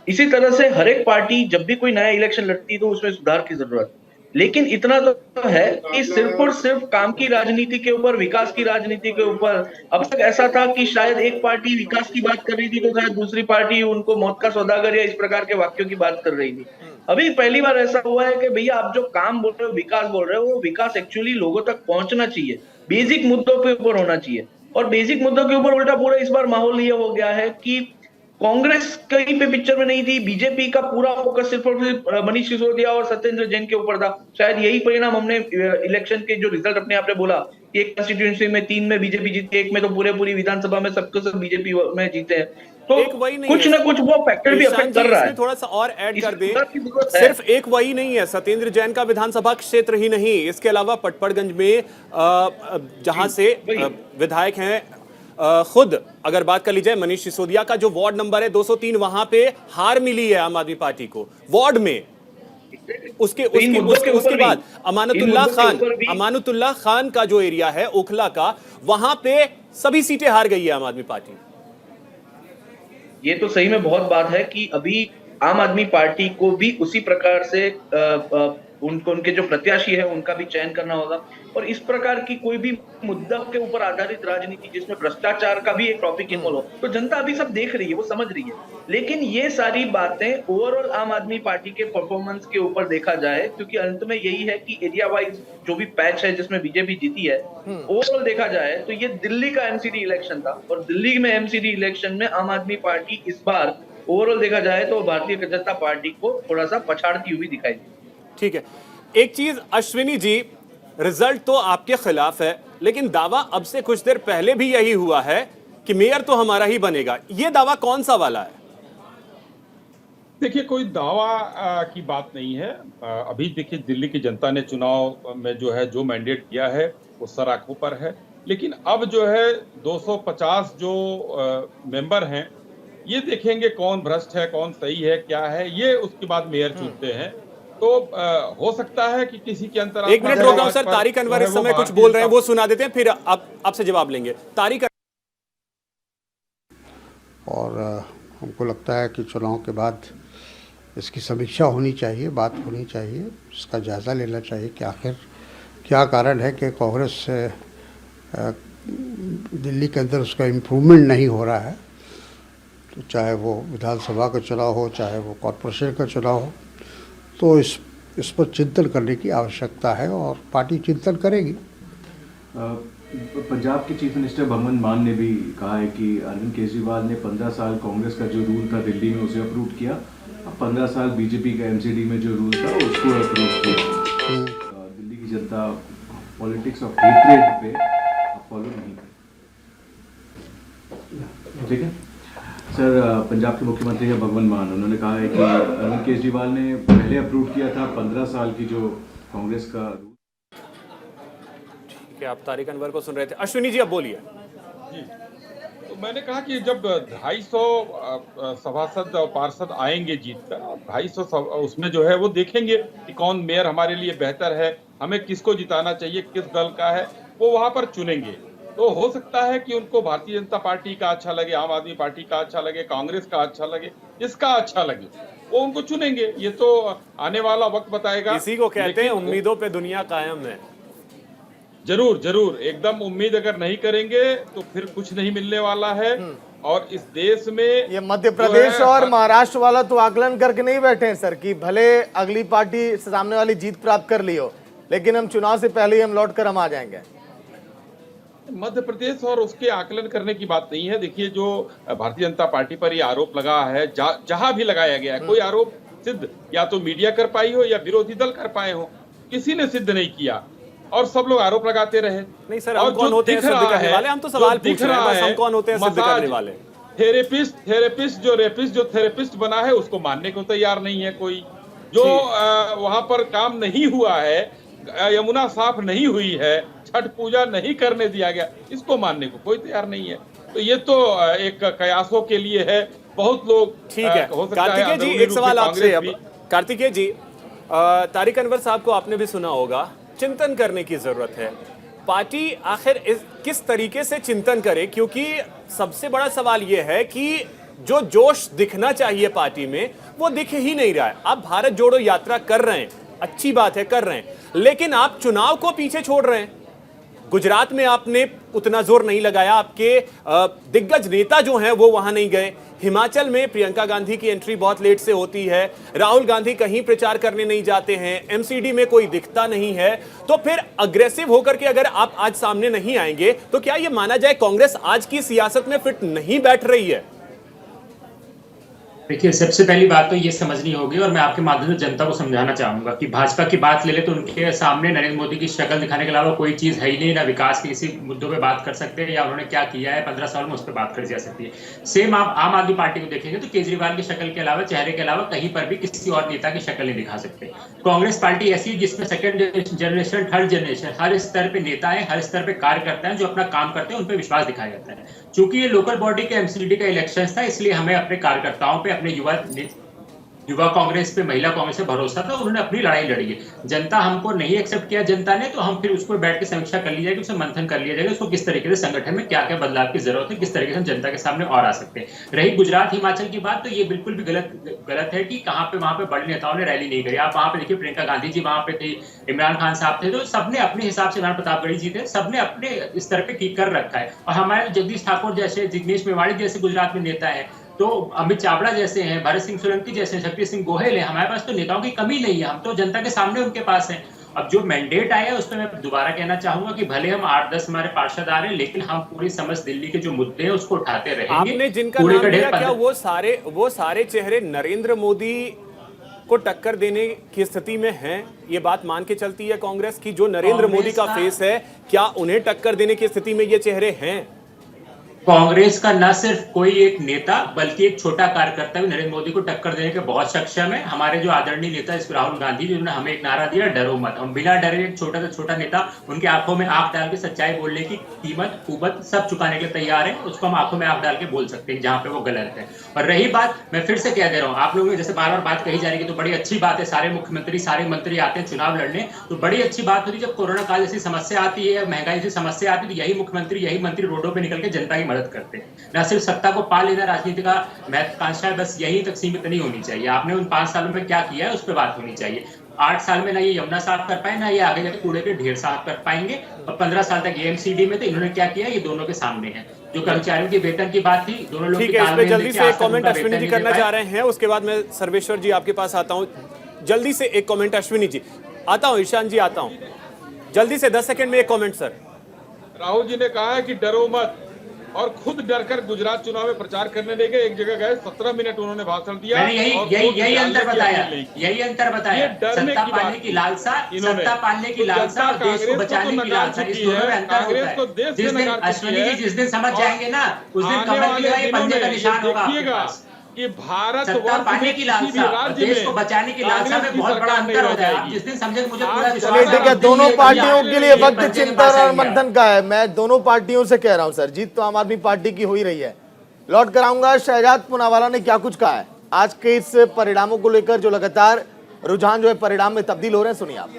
इसी तरह से हर एक पार्टी जब भी कोई नया इलेक्शन लड़ती तो उसमें सुधार की जरूरत। लेकिन इतना तो है कि सिर्फ और सिर्फ काम की राजनीति के ऊपर, विकास की राजनीति के ऊपर, अब तक ऐसा था कि शायद एक पार्टी विकास की बात कर रही थी तो शायद दूसरी पार्टी उनको मौत का सौदागर या इस प्रकार के वाक्यों की बात कर रही थी। अभी पहली बार ऐसा हुआ है कि भैया आप जो काम बोल रहे हो, विकास बोल रहे हो, वो विकास एक्चुअली लोगों तक पहुंचना चाहिए, बेसिक मुद्दों के ऊपर होना चाहिए। और बेसिक मुद्दों के ऊपर उल्टा पूरा इस बार माहौल ये हो गया है कि कांग्रेस कहीं पे पिक्चर में नहीं थी, बीजेपी का पूरा फोकस सिर्फ और सिर्फ मनीष सिसोदिया और सत्येंद्र जैन के ऊपर था। शायद यही परिणाम हमने इलेक्शन के जो रिजल्ट अपने आपने बोला कि एक कंस्टिट्यूएंसी में 3 में बीजेपी जीती, एक में तो पूरी विधानसभा में सबको सब बीजेपी में जीते हैं। तो एक वही नहीं कुछ ना कुछ वो फैक्टर भी अफेक्ट कर रहा है। थोड़ा सा और ऐड कर दे, सिर्फ एक वही नहीं है, सत्येंद्र जैन का विधानसभा क्षेत्र ही नहीं, इसके अलावा पटपड़गंज में जहां से विधायक हैं, खुद अगर बात कर ली जाए मनीष सिसोदिया का जो वार्ड नंबर है 203, वहां पे हार मिली है आम आदमी पार्टी को वार्ड में। उसके बाद अमानुतुल्लाह खान का जो एरिया है ओखला का, वहां पे सभी सीटें हार गई है आम आदमी पार्टी। ये तो सही में बहुत बात है कि अभी आम आदमी पार्टी को भी उसी प्रकार से उनके जो प्रत्याशी है उनका भी चयन करना होगा। और इस प्रकार की कोई भी मुद्दा के ऊपर आधारित राजनीति जिसमें भ्रष्टाचार का भी एक टॉपिक इन्वॉल्व हो, तो जनता अभी सब देख रही है, वो समझ रही है। लेकिन ये सारी बातें ओवरऑल आम आदमी पार्टी के परफॉर्मेंस के ऊपर देखा जाए, क्योंकि अंत में यही है कि एरिया वाइज जो भी पैच है जिसमें बीजेपी जीती है, ओवरऑल देखा जाए तो ये दिल्ली का एमसीडी इलेक्शन था। और दिल्ली में एमसीडी इलेक्शन में आम आदमी पार्टी इस बार ओवरऑल देखा जाए तो भारतीय जनता पार्टी को थोड़ा सा पछाड़ती हुई दिखाई दी। ठीक है, एक चीज अश्विनी जी, रिजल्ट तो आपके खिलाफ है, लेकिन दावा अब से कुछ देर पहले भी यही हुआ है कि मेयर तो हमारा ही बनेगा। ये दावा कौन सा वाला है? देखिए, कोई दावा की बात नहीं है। अभी देखिए, दिल्ली की जनता ने चुनाव में जो है जो मैंडेट दिया है वो सर आंखों पर है। लेकिन अब जो है 250 जो मेंबर हैं, ये देखेंगे कौन भ्रष्ट है, कौन सही है, क्या है, ये उसके बाद मेयर चुनते हैं। तो हो सकता है कि किसी के अंतर। एक मिनट रोक रहा हूं सर, तारिक अनवर इस समय कुछ बोल रहे हैं, वो सुना देते हैं, फिर आपसे जवाब लेंगे। तारिक। और हमको लगता है कि चुनाव के बाद इसकी समीक्षा होनी चाहिए, बात होनी चाहिए, इसका जायज़ा लेना चाहिए कि आखिर क्या कारण है कि कांग्रेस से दिल्ली के अंदर उसका इम्प्रूवमेंट नहीं हो रहा है। तो चाहे वो विधानसभा का चुनाव हो, चाहे वो कॉरपोरेशन का चुनाव हो, तो इस पर चिंतन करने की आवश्यकता है और पार्टी चिंतन करेगी। पंजाब के चीफ मिनिस्टर भगवंत मान ने भी कहा है कि अरविंद केजरीवाल ने 15 साल कांग्रेस का जो रूल था दिल्ली में उसे अप्रूव किया, अब 15 साल बीजेपी का एमसीडी में जो रूल था उसको अप्रूव किया। दिल्ली की जनता पॉलिटिक्स ऑफ हेट्रेड पे फॉलो नहीं करती। ठीक है सर, पंजाब के मुख्यमंत्री हैं भगवंत मान, उन्होंने कहा है कि अरविंद केजरीवाल ने पहले अप्रूव किया था 15 साल की जो कांग्रेस का रूल। ठीक है, आप तारिक अनवर को सुन रहे थे। अश्विनी जी अब बोलिए। जी, तो मैंने कहा कि जब 250 सभासद और पार्षद आएंगे जीत कर, 250 उसमें जो है वो देखेंगे कि कौन मेयर हमारे लिए बेहतर है, हमें किसको जिताना चाहिए, किस दल का है, वो वहां पर चुनेंगे। तो हो सकता है कि उनको भारतीय जनता पार्टी का अच्छा लगे, आम आदमी पार्टी का अच्छा लगे, कांग्रेस का अच्छा लगे, जिसका अच्छा लगे वो उनको चुनेंगे। ये तो आने वाला वक्त बताएगा। इसी को कहते हैं उम्मीदों पे दुनिया कायम है। जरूर जरूर, एकदम उम्मीद अगर नहीं करेंगे तो फिर कुछ नहीं मिलने वाला है। और इस देश में ये मध्य प्रदेश और महाराष्ट्र वाला तो आकलन करके नहीं बैठे हैं सर कि भले अगली पार्टी सामने वाली जीत प्राप्त कर ली हो, लेकिन हम चुनाव से पहले ही हम लौट कर हम आ जाएंगे। मध्य प्रदेश और उसके आकलन करने की बात नहीं है। देखिए, जो भारतीय जनता पार्टी पर ये आरोप लगा है, जहां भी लगाया गया है, कोई आरोप सिद्ध या तो मीडिया कर पाई हो या विरोधी दल कर पाए हो, किसी ने सिद्ध नहीं किया और सब लोग आरोप लगाते रहे। नहीं सर, हम कौन होते हैं सिद्ध करने वाले? हम तो सवाल पूछ रहे हैं बस, हम कौन होते हैं सिद्ध करने वाले? थेरेपिस्ट जो थेरेपिस्ट बना है उसको मानने को तैयार नहीं है कोई। जो वहां पर काम नहीं हुआ है, यमुना साफ नहीं हुई है, छठ पूजा नहीं करने दिया गया, इसको मानने को कोई तैयार नहीं है। तो ये तो एक कयासों के लिए है। बहुत लोग, ठीक है। कार्तिकेय जी, एक सवाल आपसे अब। कार्तिकेय जी, तारिक अनवर साहब को आपने भी सुना होगा, चिंतन करने की जरूरत है। पार्टी आखिर किस तरीके से चिंतन करे, क्योंकि सबसे बड़ा सवाल यह है कि जो जोश दिखना चाहिए पार्टी में वो दिख ही नहीं रहा है। आप भारत जोड़ो यात्रा कर रहे हैं, अच्छी बात है, कर रहे हैं, लेकिन आप चुनाव को पीछे छोड़ रहे हैं। गुजरात में आपने उतना जोर नहीं लगाया, आपके दिग्गज नेता जो हैं वो वहां नहीं गए। हिमाचल में प्रियंका गांधी की एंट्री बहुत लेट से होती है, राहुल गांधी कहीं प्रचार करने नहीं जाते हैं, एमसीडी में कोई दिखता नहीं है। तो फिर अग्रेसिव होकर के अगर आप आज सामने नहीं आएंगे तो क्या यह माना जाए कांग्रेस आज की सियासत में फिट नहीं बैठ रही है? देखिए, सबसे पहली बात तो ये समझनी होगी और मैं आपके माध्यम से जनता को समझाना चाहूंगा कि भाजपा की बात ले ले तो उनके सामने नरेंद्र मोदी की शक्ल दिखाने के अलावा कोई चीज है ही नहीं। ना विकास के किसी मुद्दों पे बात कर सकते हैं या उन्होंने क्या किया है 15 साल में उस पर बात करी जा सकती है। सेम आप आम आदमी पार्टी को देखेंगे तो केजरीवाल की शक्ल के अलावा, चेहरे के अलावा कहीं पर भी किसी और नेता की शक्ल नहीं दिखा सकते। कांग्रेस पार्टी ऐसी जिसमें सेकंड जनरेशन, थर्ड जनरेशन, हर स्तर पे नेता है, हर स्तर पे कार्यकर्ता है जो अपना काम करते हैं, उन पर विश्वास दिखाया जाता है। चूंकि ये लोकल बॉडी के एमसीडी का इलेक्शन था, इसलिए हमें अपने कार्यकर्ताओं पे, अपने युवा कांग्रेस पे, महिला कांग्रेस पे भरोसा था। उन्होंने अपनी लड़ाई लड़ी है। जनता हमको नहीं एक्सेप्ट किया जनता ने, तो हम फिर उसको बैठ के समीक्षा कर ली जाएगी, उसे मंथन कर लिया जाएगा, उसको किस तरीके से संगठन में क्या क्या बदलाव की जरूरत है, किस तरीके से हम जनता के सामने और आ सकते हैं। रही गुजरात हिमाचल की बात, तो ये बिल्कुल भी गलत है कि कहाँ पे वहां पे बड़े नेताओं ने रैली नहीं करी। आप वहां पे देखिए, प्रियंका गांधी जी वहां पे थे, इमरान खान साहब थे, तो सबने अपने हिसाब से, राणा प्रतापगढ़ी जी थे, सबने अपने स्तर पे कर रखा है। और हमारे जगदीश ठाकुर जैसे, जिग्नेश मेवाड़ी जैसे गुजरात में नेता है, तो अमित चावड़ा जैसे हैं, भरत सिंह सोलंकी जैसे, शक्ति सिंह गोहेल है। हमारे पास तो नेताओं की कमी नहीं है, हम तो जनता के सामने उनके पास हैं। अब जो मैंडेट आया है उसमें मैं दोबारा कहना चाहूंगा कि भले हम 8-10 हमारे पार्षद आ रहे हैं, लेकिन हम पूरी समस्त दिल्ली के जो मुद्दे हैं उसको उठाते रहेंगे। आपने जिनका नाम लिया, क्या वो सारे चेहरे नरेंद्र मोदी को टक्कर देने की स्थिति में हैं? ये बात मान के चलती है कांग्रेस की जो नरेंद्र मोदी का फेस है, क्या उन्हें टक्कर देने की स्थिति में ये चेहरे हैं? कांग्रेस का न सिर्फ कोई एक नेता बल्कि एक छोटा कार्यकर्ता भी नरेंद्र मोदी को टक्कर देने के बहुत सक्षम है। हमारे जो आदरणीय नेता राहुल गांधी जिन्होंने हमें एक नारा दिया, डरो मत। हम बिना डरे एक छोटा से छोटा नेता उनके आंखों में आंख डाल के सच्चाई बोलने की कीमत कुबत सब चुकाने के लिए तैयार है। उसको हम आंखों में आंख डाल के बोल सकते हैं जहां पे वो गलत है। और रही बात, मैं फिर से कह दे रहा हूँ, आप लोगों ने जैसे बार बार बात कही जा रही है तो बड़ी अच्छी बात है, सारे मुख्यमंत्री सारे मंत्री आते हैं चुनाव लड़ने, तो बड़ी अच्छी बात होती है। जब कोरोना काल जैसी समस्या आती है, महंगाई जैसी समस्या आती है, तो यही मुख्यमंत्री यही मंत्री रोडों पर निकल के जनता की मदद करते हैं। न सिर्फ सत्ता को पा लेना राजनीति का महत्वाकांक्षा है, बस यही तक सीमित नहीं होनी चाहिए। आपने उन 5 सालों में क्या किया है उस पर बात होनी चाहिए। 8 साल में ना ये यमुना साफ कर पाए, ना ये आगे जाकर कूड़े के ढेर साफ कर पाएंगे। और 15 साल तक एमसीडी में थे, इन्होंने क्या किया ये दोनों के सामने है। जो कर्मचारियों के वेतन की बात थी, दोनों लोग ठीक है, इस पे जल्दी से एक कमेंट अश्विनी जी करना चाह रहे हैं, उसके बाद मैं सर्वेश्वर जी आपके पास आता हूं। जल्दी से एक कमेंट अश्विनी जी। आता हूं ईशान जी, आता हूं जल्दी से 10 सेकंड में एक कमेंट सर। राहुल जी ने कहा है कि डरो मत, और खुद डरकर गुजरात चुनाव में प्रचार करने लगे। एक जगह गए 17 मिनट उन्होंने भाषण दिया। यही अंतर बताया, यही अंतर बताया। सत्ता पाने की लालसा, सत्ता पालने की लालसा और देश को बचाने की लालसा, इस दोनों में अंतर होता है। जिस दिन अश्विनी जी जिस दिन समझ जाएंगे ना, उस दिन कमर की ये पंजे का निशान होगा आपके पास कि भारत सत्ता पाने की लालसा और देश को बचाने की लालसा में बहुत बड़ा अंतर हो जाएगा। जिस दिन समझे, मुझे पूरा विश्वास है। ठीक है, दोनों पार्टियों के लिए वक्त चिंतन और मंथन का है। मैं दोनों पार्टियों से कह रहा हूं सर, जीत तो आम आदमी पार्टी की हो ही रही है। लौट कर आऊंगा, शहजाद पूनावाला ने क्या कुछ कहा है आज के इस परिणामों को लेकर, जो लगातार रुझान जो है परिणाम में तब्दील हो रहे हैं, सुनिए आप।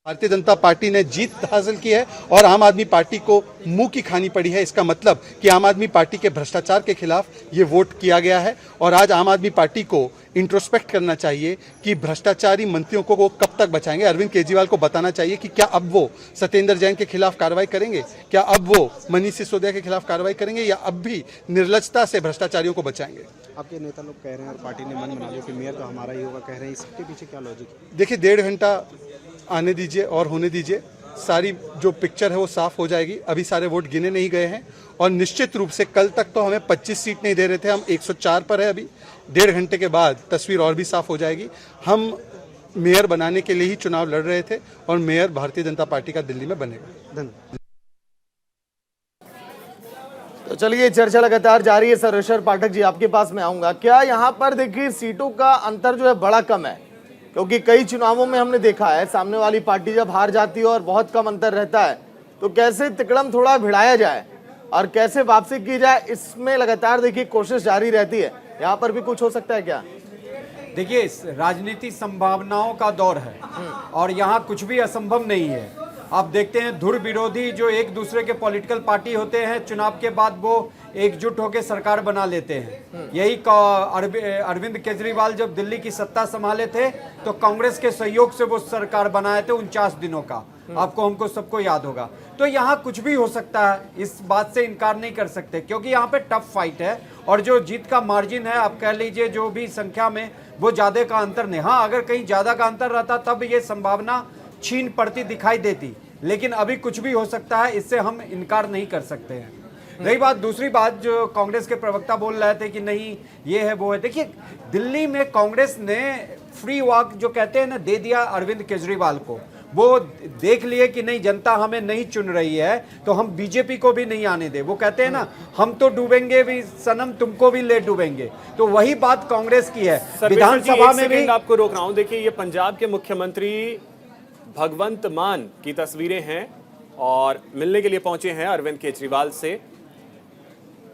भारतीय जनता पार्टी ने जीत हासिल की है और आम आदमी पार्टी को मुंह की खानी पड़ी है। इसका मतलब कि आम आदमी पार्टी के भ्रष्टाचार के खिलाफ ये वोट किया गया है और आज आम आदमी पार्टी को इंट्रोस्पेक्ट करना चाहिए कि भ्रष्टाचारी मंत्रियों को वो कब तक बचाएंगे। अरविंद केजरीवाल को बताना चाहिए कि क्या अब वो सत्येंद्र जैन के खिलाफ कार्रवाई करेंगे, क्या अब वो मनीष सिसोदिया के खिलाफ कार्रवाई करेंगे, या अब भी निर्लजता से भ्रष्टाचारियों को बचाएंगे। आपके नेता लोग कह रहे हैं और पार्टी ने मन बना लिया कि मेयर तो हमारा ही होगा, कह रहे हैं, इसके पीछे क्या लॉजिक है? देखिए, 1.5 घंटा आने दीजिए और होने दीजिए, सारी जो पिक्चर है वो साफ हो जाएगी। अभी सारे वोट गिने नहीं गए हैं और निश्चित रूप से कल तक तो हमें 25 सीट नहीं दे रहे थे, हम 104 पर है अभी। 1.5 घंटे के बाद तस्वीर और भी साफ हो जाएगी। हम मेयर बनाने के लिए ही चुनाव लड़ रहे थे और मेयर भारतीय जनता पार्टी का दिल्ली में बनेगा। धन्यवाद। तो चलिए, चर्चा लगातार जारी है। सर्वेश्वर पाठक जी, आपके पास मैं आऊंगा। क्या यहाँ पर देखिए सीटों का अंतर जो है बड़ा कम है? क्योंकि कई चुनावों में हमने देखा है सामने वाली पार्टी जब हार जाती है और बहुत कम अंतर रहता है, तो कैसे तिकड़म थोड़ा भिड़ाया जाए और कैसे वापसी की जाए, इसमें लगातार देखिए कोशिश जारी रहती है। यहाँ पर भी कुछ हो सकता है क्या? देखिए, राजनीति संभावनाओं का दौर है और यहाँ कुछ भी असंभव नहीं है। आप देखते हैं धुर विरोधी जो एक दूसरे के पॉलिटिकल पार्टी होते हैं, चुनाव के बाद वो एकजुट होकर सरकार बना लेते हैं। यही अरविंद केजरीवाल जब दिल्ली की सत्ता संभाले थे तो कांग्रेस के सहयोग से वो सरकार बनाए थे 49 दिनों का, आपको हमको सबको याद होगा। तो यहाँ कुछ भी हो सकता है, इस बात से इनकार नहीं कर सकते, क्योंकि यहाँ पे टफ फाइट है और जो जीत का मार्जिन है, आप कह लीजिए जो भी संख्या में, वो ज्यादा का अंतर नहीं। हाँ, अगर कहीं ज्यादा का अंतर रहता तब ये संभावना छीन पड़ती दिखाई देती, लेकिन अभी कुछ भी हो सकता है, इससे हम इनकार नहीं कर सकते हैं। रही बात, दूसरी बात जो कांग्रेस के प्रवक्ता बोल रहे थे कि नहीं ये है वो है, देखिए दिल्ली में कांग्रेस ने फ्री वॉक जो कहते हैं ना दे दिया अरविंद केजरीवाल को। वो देख लिए कि नहीं, जनता हमें नहीं चुन रही है तो हम बीजेपी को भी नहीं आने दे। वो कहते हैं ना, हम तो डूबेंगे भी सनम, तुमको भी ले डूबेंगे। तो वही बात कांग्रेस की है। विधानसभा में भी आपको रोक रहा हूं, देखिए ये पंजाब के मुख्यमंत्री भगवंत मान की तस्वीरें हैं और मिलने के लिए पहुंचे हैं अरविंद केजरीवाल से।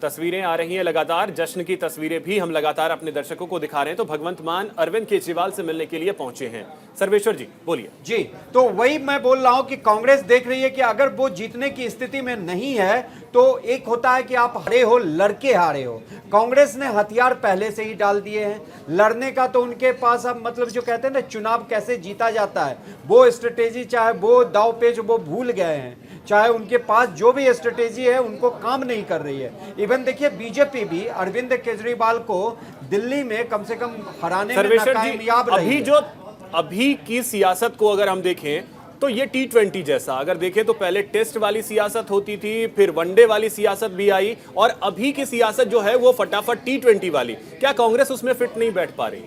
तस्वीरें आ रही हैं लगातार, जश्न की तस्वीरें भी हम लगातार अपने दर्शकों को दिखा रहे हैं। तो भगवंत मान अरविंद केजरीवाल से मिलने के लिए पहुंचे हैं। सर्वेश्वर जी बोलिए। जी, तो वही मैं बोल रहा हूं कि कांग्रेस देख रही है कि अगर वो जीतने की स्थिति में नहीं है तो एक होता है कि आप हारे हो, लड़के हारे हो। कांग्रेस ने हथियार पहले से ही डाल दिए हैं लड़ने का, तो उनके पास अब मतलब जो कहते हैं ना चुनाव कैसे जीता जाता है, वो स्ट्रेटेजी चाहे वो दाव पेच वो भूल गए हैं। चाहे उनके पास जो भी स्ट्रेटेजी है उनको काम नहीं कर रही है। इवन देखिए बीजेपी भी अरविंद केजरीवाल को दिल्ली में कम से कम हराने में नाकामयाब रही है। अभी जो अभी की सियासत को अगर हम देखें तो ये T20 जैसा, अगर देखें तो पहले टेस्ट वाली सियासत होती थी, फिर वनडे वाली सियासत भी आई, और अभी की सियासत जो है वो फटाफट T20 वाली। क्या कांग्रेस उसमें फिट नहीं बैठ पा रही?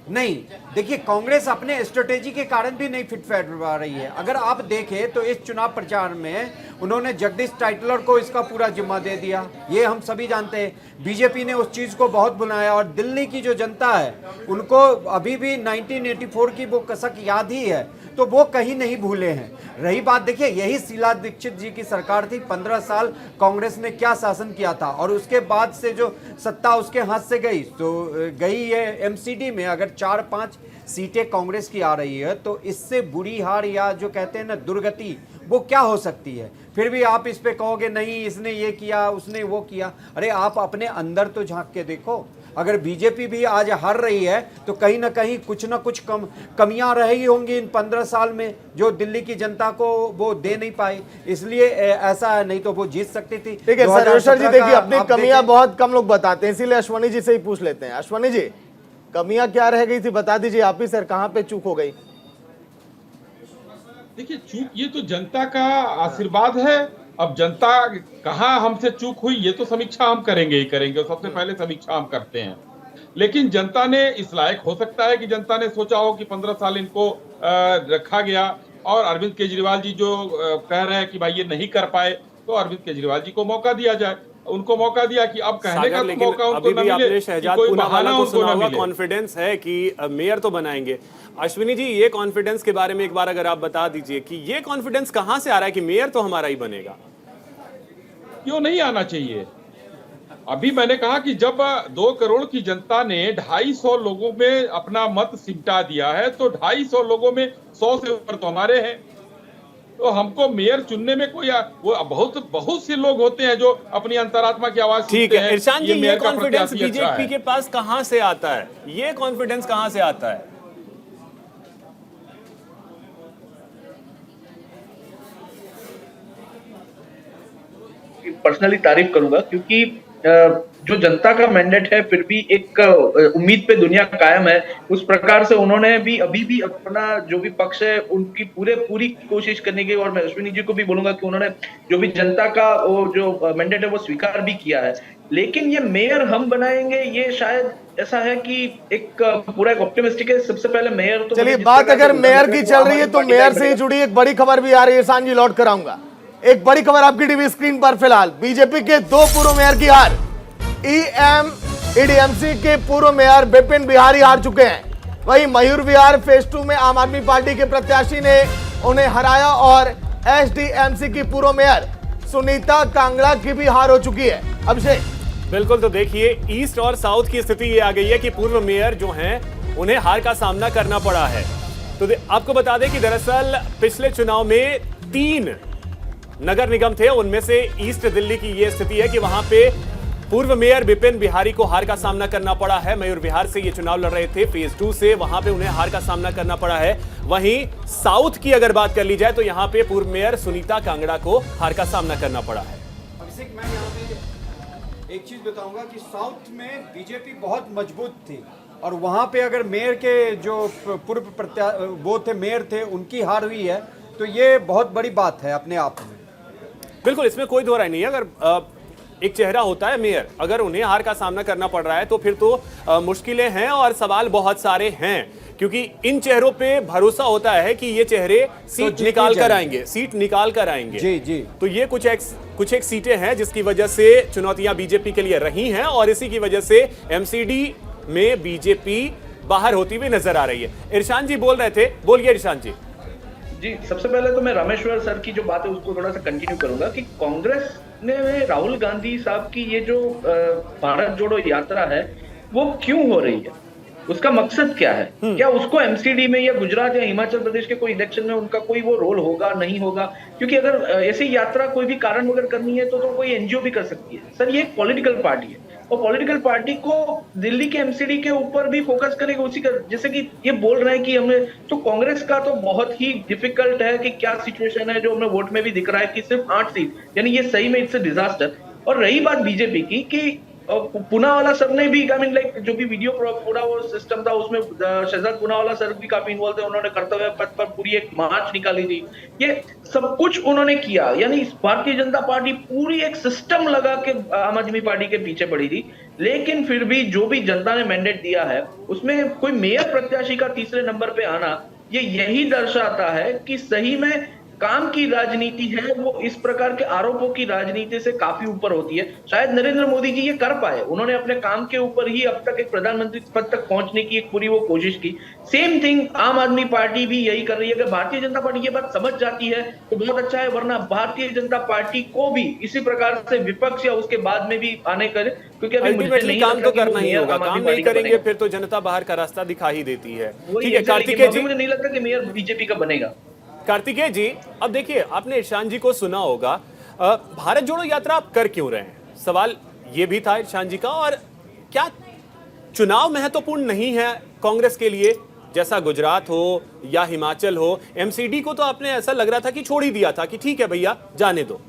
नहीं, देखिए कांग्रेस अपने स्ट्रेटेजी के कारण भी नहीं फिट बैठ पा रही है। अगर आप देखें तो इस चुनाव प्रचार में उन्होंने जगदीश टाइटलर को इसका पूरा जिम्मा दे दिया, ये हम सभी जानते हैं। बीजेपी ने उस चीज को बहुत बुलाया, और दिल्ली की जो जनता है उनको अभी भी 1984 की वो कसक याद ही है, तो वो कहीं नहीं भूले हैं। रही बात, देखिए यही शीला दीक्षित जी की सरकार थी, 15 साल कांग्रेस ने क्या शासन किया था, और उसके बाद से जो सत्ता उसके हाथ से गई तो गई है एमसीडी में। अगर 4-5 सीटें कांग्रेस की आ रही है तो इससे बुरी हार या जो कहते हैं ना दुर्गति, वो क्या हो सकती है? फिर भी आप इस पे कहोगे नहीं इसने ये किया उसने वो किया। अरे आप अपने अंदर तो झांक के देखो। अगर बीजेपी भी आज हार रही है तो कहीं ना कहीं कुछ ना कुछ कमियां रही होंगी इन 15 साल में जो दिल्ली की जनता को वो दे नहीं पाई, इसलिए ऐसा है, नहीं तो वो जीत सकती थी। ठीक है सर्वेश्वर जी, देखिए अपनी कमियां बहुत कम लोग बताते हैं, इसीलिए अश्वनी जी से ही पूछ लेते हैं। अश्वनी जी, कमियां क्या रह गई थी, बता दीजिए आप ही सर, कहां पे चूक हो गई? देखिए चूक ये तो जनता का आशीर्वाद है। अब जनता कहाँ हमसे चूक हुई ये तो समीक्षा हम करेंगे ही करेंगे, सबसे पहले समीक्षा हम करते हैं। लेकिन जनता ने इस लायक हो सकता है कि जनता ने सोचा हो कि 15 साल इनको रखा गया, और अरविंद केजरीवाल जी जो कह रहे हैं कि भाई ये नहीं कर पाए, तो अरविंद केजरीवाल जी को मौका दिया जाए। उनको मौका दिया कि अब कहने का तो मौका उनको न मिले, शहजाद कोई पूनावाला बहाना को उनको सुना न हुआ मिले। कॉन्फिडेंस है कि मेयर तो बनाएंगे। अश्विनी जी, ये कॉन्फिडेंस के बारे में एक बार अगर आप बता दीजिए कि ये कॉन्फिडेंस कहां से आ रहा है कि मेयर तो हमारा ही बनेगा? क्यों नहीं आना चाहिए? अभी मैंने कहा कि जब 2 करोड़ की जनता ने 250 लोगों में अपना मत सिमटा दिया है, तो 250 लोगों में 100 से ऊपर तो हमारे हैं। तो हमको मेयर चुनने में कोई वो बहुत से लोग होते हैं जो अपनी अंतरात्मा की आवाज ठीक है इरशान जी, ये मेयर का कॉन्फिडेंस प्रत्याशी अच्छा बीजेपी है। के पास कहां से आता है? ये कॉन्फिडेंस कहां से आता है? पर्सनली तारीफ करूंगा, क्योंकि जो जनता का मैंडेट है फिर भी एक उम्मीद पे दुनिया कायम है, उस प्रकार से उन्होंने भी अभी भी अपना जो भी पक्ष है उनकी पूरी कोशिश करने की, और मैं अश्विनी जी को भी बोलूंगा कि उन्होंने जो भी जनता का वो जो मैंडेट है वो स्वीकार भी किया है। लेकिन ये मेयर हम बनाएंगे, ये शायद ऐसा है कि एक पूरा एक ऑप्टिमिस्टिक है। सबसे पहले मेयर तो चलिए, बात अगर मेयर की चल रही है तो मेयर से ही जुड़ी एक बड़ी खबर भी आ रही है। इरशान जी लौट कर आऊंगा, एक बड़ी खबर आपकी टीवी स्क्रीन पर। फिलहाल बीजेपी के 2 पूर्व मेयर की हार, ईडीएमसी के पूर्व मेयर विपिन बिहारी हार चुके हैं। वहीं मयूर विहार फेज 2 में आम आदमी पार्टी के प्रत्याशी ने उन्हें हराया, और एसडीएमसी की पूर्व मेयर सुनीता कांगड़ा की भी हार हो चुकी है। अभिषेक, बिल्कुल, तो देखिए ईस्ट और साउथ की स्थिति ये आ गई है कि पूर्व मेयर जो हैं उन्हें हार का सामना करना पड़ा है। तो आपको बता दें कि दरअसल पिछले चुनाव में 3 नगर निगम थे, उनमें से ईस्ट दिल्ली की यह स्थिति है कि वहां पे पूर्व मेयर विपिन बिहारी को हार का सामना करना पड़ा है। मयूर विहार से ये चुनाव लड़ रहे थे, फेज 2 से, वहां पे उन्हें हार का सामना करना पड़ा है। वहीं साउथ की अगर बात कर ली जाए तो यहां पे पूर्व मेयर सुनीता कांगड़ा को हार का सामना करना पड़ा है। अभिषेक, मैं यहाँ पे एक चीज बताऊंगा कि साउथ में बीजेपी बहुत मजबूत थी, और वहां पे अगर मेयर के जो पूर्व वो थे मेयर थे उनकी हार हुई है, तो ये बहुत बड़ी बात है अपने आप में। बिल्कुल, इसमें कोई दो राय नहीं है। अगर एक चेहरा होता है मेयर, अगर उन्हें हार का सामना करना पड़ रहा है तो फिर तो मुश्किलें हैं और सवाल बहुत सारे हैं, क्योंकि इन चेहरों पे भरोसा होता है कि ये चेहरे सीट निकाल कर आएंगे। जी जी। तो ये कुछ एक सीटें हैं जिसकी वजह से चुनौतियां बीजेपी के लिए रही हैं, और इसी की वजह से एमसीडी में बीजेपी बाहर होती हुई नजर आ रही है। इरशान जी बोल रहे थे, बोलिए इरशान जी। जी, सबसे पहले तो मैं रामेश्वर सर की जो बात है उसको थोड़ा सा कंटिन्यू करूंगा कि कांग्रेस ने राहुल गांधी साहब की ये जो भारत जोड़ो यात्रा है वो क्यों हो रही है, उसका मकसद क्या है? क्या उसको एमसीडी में या गुजरात या हिमाचल प्रदेश के कोई इलेक्शन में उनका कोई वो रोल होगा, नहीं होगा? क्योंकि अगर ऐसी यात्रा कोई भी कारण वगैरह करनी है तो कोई एनजीओ भी कर सकती है। सर, ये एक पॉलिटिकल पार्टी है, और पॉलिटिकल पार्टी को दिल्ली के एमसीडी के ऊपर भी फोकस करेगा उसी का, जैसे कि ये बोल रहे हैं कि हमें, तो कांग्रेस का तो बहुत ही डिफिकल्ट है कि क्या सिचुएशन है जो हमें वोट में भी दिख रहा है कि सिर्फ 8 सीट, यानी ये सही में इट्स अ डिजास्टर। और रही बात बीजेपी की कि पूनावाला सर ने भी, आई मीन लाइक जो भी वीडियो पूरा वो सिस्टम था उसमें शहजाद पूनावाला सर भी काफी इन्वॉल्व थे। उन्होंने कर्तव्य पथ पर पूरी एक मार्च निकाली थी। ये सब कुछ उन्होंने किया, यानी भारतीय जनता पार्टी पूरी एक सिस्टम लगा के आम आदमी पार्टी के पीछे पड़ी थी। लेकिन फिर भी जो भी जनता ने मैंडेट दिया है उसमें कोई मेयर प्रत्याशी का तीसरे नंबर पे आना, ये यही दर्शाता है कि सही में काम की राजनीति है वो इस प्रकार के आरोपों की राजनीति से काफी ऊपर होती है। शायद नरेंद्र मोदी जी ये कर पाए, उन्होंने अपने काम के ऊपर ही अब तक एक प्रधानमंत्री पद तक पहुंचने की एक पूरी वो कोशिश की। सेम थिंग आम आदमी पार्टी भी यही कर रही है। अगर भारतीय जनता पार्टी ये बात समझ जाती है तो बहुत अच्छा है, वरना भारतीय जनता पार्टी को भी इसी प्रकार से विपक्ष या उसके बाद में भी आने कर, क्योंकि अभी मुझे नहीं काम तो करना ही होगा, काम नहीं करेंगे फिर तो जनता बाहर का रास्ता दिखा ही देती है। ठीक है कार्तिकेय जी, मुझे नहीं लगता कि मेयर बीजेपी का बनेगा। कार्तिकेय जी, अब देखिए आपने ईशान जी को सुना होगा, भारत जोड़ो यात्रा आप कर क्यों रहे हैं, सवाल ये भी था ईशान जी का। और क्या चुनाव महत्वपूर्ण नहीं है कांग्रेस के लिए, जैसा गुजरात हो या हिमाचल हो? एमसीडी को तो आपने ऐसा लग रहा था कि छोड़ ही दिया था कि ठीक है भैया जाने दो।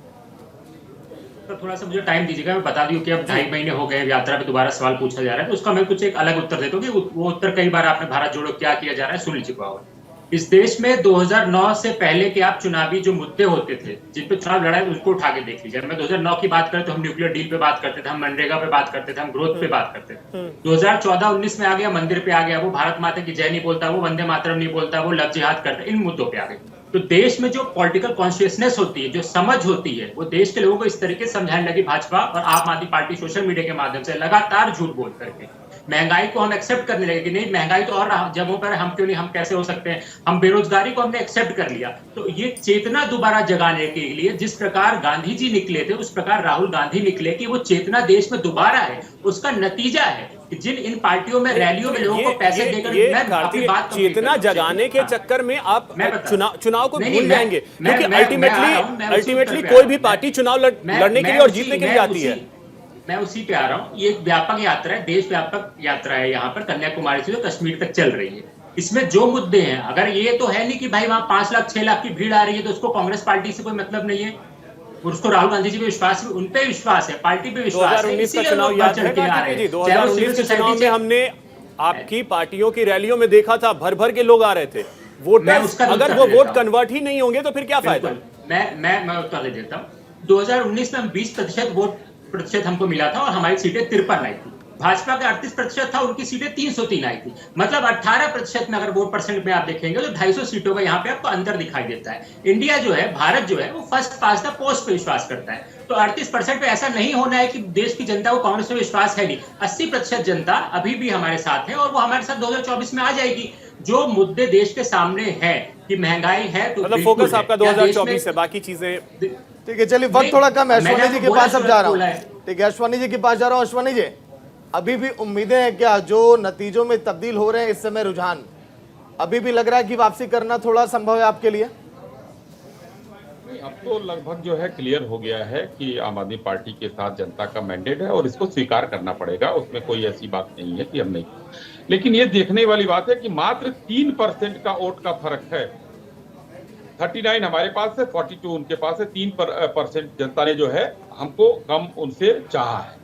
तो थोड़ा सा मुझे टाइम दीजिएगा, मैं बता दूं कि अब 2.5 महीने हो गए यात्रा पे दोबारा सवाल पूछा जा रहा है, तो उसका मैं कुछ एक अलग उत्तर देता हूँ कि वो उत्तर कई बार आपने भारत जोड़ो क्या किया जा रहा है सुन लीजिए। होगा इस देश में 2009 से पहले के आप चुनावी जो मुद्दे होते थे जिन पे चुनाव लड़ा है उनको उठा के देख लीजिए। मैं 2009 की बात करें तो हम न्यूक्लियर डील पे बात करते थे, हम मनरेगा पे बात करते थे, हम ग्रोथ पे बात करते थे। 2014-19 में आ गया, मंदिर पे आ गया, वो भारत माता की जय नहीं बोलता, वो वंदे मातरम नहीं बोलता, वो लव जिहाद करता, इन मुद्दों पे आ गए। तो देश में जो पॉलिटिकल कॉन्शियसनेस होती है, जो समझ होती है, वो देश के लोगों को इस तरीके से समझाने लगी भाजपा और आम आदमी पार्टी सोशल मीडिया के माध्यम से लगातार झूठ बोल करके। महंगाई को हम एक्सेप्ट करने लगे कि नहीं महंगाई तो और जगहों पर हम क्यों नहीं, हम कैसे हो सकते हैं, हम बेरोजगारी को हमने एक्सेप्ट कर लिया। तो ये चेतना दोबारा जगाने के लिए जिस प्रकार गांधी जी निकले थे उस प्रकार राहुल गांधी निकले कि वो चेतना देश में दोबारा है, उसका नतीजा है कि जिन इन पार्टियों में रैलियों में लोगों को पैसे देकर चेतना जगाने के चक्कर में आप चुनाव को भूल जाएंगे, क्योंकि अल्टीमेटली कोई भी पार्टी चुनाव लड़ने के लिए और जीतने के लिए आती है। मैं उसी पे आ रहा हूँ। ये एक व्यापक यात्रा है, देश व्यापक यात्रा है, यहाँ पर कन्याकुमारी से जो कश्मीर तक चल रही है। इसमें जो मुद्दे हैं, अगर ये तो है नहीं कि भाई वहां 5 लाख 6 लाख की भीड़ आ रही है तो उसको कांग्रेस पार्टी से कोई मतलब नहीं है, उसको राहुल गांधी जी पे विश्वास, उन पे विश्वास है, पार्टी पे विश्वास है। 2019 का चुनाव याद है? 2019 के चुनाव में हमने आपकी पार्टियों की रैलियों में देखा था भर भर के लोग आ रहे थे। वोटर्स अगर वो वोट कन्वर्ट ही नहीं होंगे तो फिर क्या फायदा? मैं उत्तर दे देता हूँ। 2019 में 20% वोट प्रतिशत हमको मिला था और हमारी सीटें 53 आई थी। भाजपा का 38% था, उनकी सीटें 303 आई थी। मतलब 18% में अगर वोट परसेंट में आप देखेंगे तो 250 सीटों का यहाँ पे आपको अंतर दिखाई देता है। इंडिया जो है, भारत जो है, वो फर्स्ट पास द पोस्ट पे विश्वास करता है। तो 38% पे ऐसा नहीं होना है कि देश की जनता को कांग्रेस में विश्वास है नहीं। 80% जनता अभी भी हमारे साथ है और वो हमारे साथ 2024 में आ जाएगी। जो मुद्दे देश के सामने है कि महंगाई है तो मतलब फोकस आपका 2024 है, बाकी चीजें ठीक है। चलिए वक्त थोड़ा कम है, अश्वनी जी के पास अब जा रहा हूँ। ठीक है, अश्वनी जी के पास जा रहा हूँ। अश्वनी जी, अभी भी उम्मीदें हैं क्या जो नतीजों में तब्दील हो रहे हैं इस समय रुझान, अभी भी लग रहा है कि वापसी करना थोड़ा संभव है आपके लिए? अब तो लगभग जो है क्लियर हो गया है कि आम आदमी पार्टी के साथ जनता का मैंडेट है और इसको स्वीकार करना पड़ेगा, उसमें कोई ऐसी बात नहीं है कि हम नहीं। लेकिन ये देखने वाली बात है कि मात्र 3% का वोट का फर्क है। 39 हमारे पास है, 42 उनके पास है। 3% जनता ने जो है हमको कम उनसे चाहा है।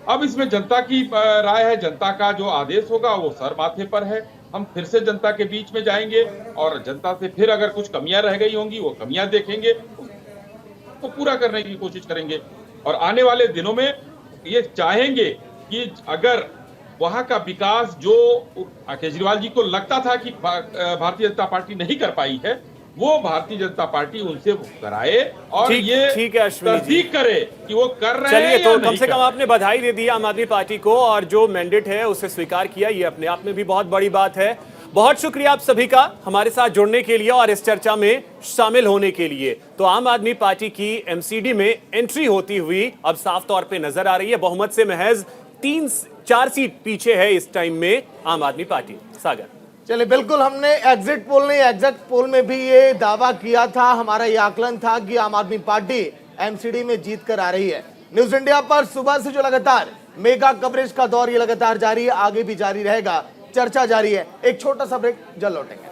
अब इसमें जनता की राय है, जनता का जो आदेश होगा वो सर माथे पर है। हम फिर से जनता के बीच में जाएंगे और जनता से फिर अगर कुछ कमियां रह गई होंगी वो कमियां देखेंगे, तो पूरा करने की कोशिश करेंगे। और आने वाले दिनों में ये चाहेंगे कि अगर वहां का विकास जो केजरीवाल जी को लगता था कि भारतीय जनता पार्टी नहीं कर पाई है, वो भारतीय जनता पार्टी उनसे कराए और ये तस्दीक करे कि वो कर रहे हैं। चलिए, तो कम से कम आपने बधाई दे दी आम आदमी पार्टी को और जो मैंडेट है उसे स्वीकार किया, ये अपने आप में भी बहुत बड़ी बात है। बहुत शुक्रिया आप सभी का हमारे साथ जुड़ने के लिए और इस चर्चा में शामिल होने के लिए। तो आम आदमी पार्टी की एमसीडी में एंट्री होती हुई अब साफ तौर पे नजर आ रही है। बहुमत से महज 3-4 सीट पीछे है इस टाइम में आम आदमी पार्टी। सागर, चलिए, बिल्कुल हमने एग्जिट पोल नहीं, एग्जिट पोल में भी ये दावा किया था, हमारा ये आकलन था कि आम आदमी पार्टी एमसीडी में जीत कर आ रही है। न्यूज इंडिया पर सुबह से जो लगातार मेगा कवरेज का दौर ये लगातार जारी है, आगे भी जारी रहेगा, चर्चा जारी है। एक छोटा सा ब्रेक, जल्द लौटेंगे।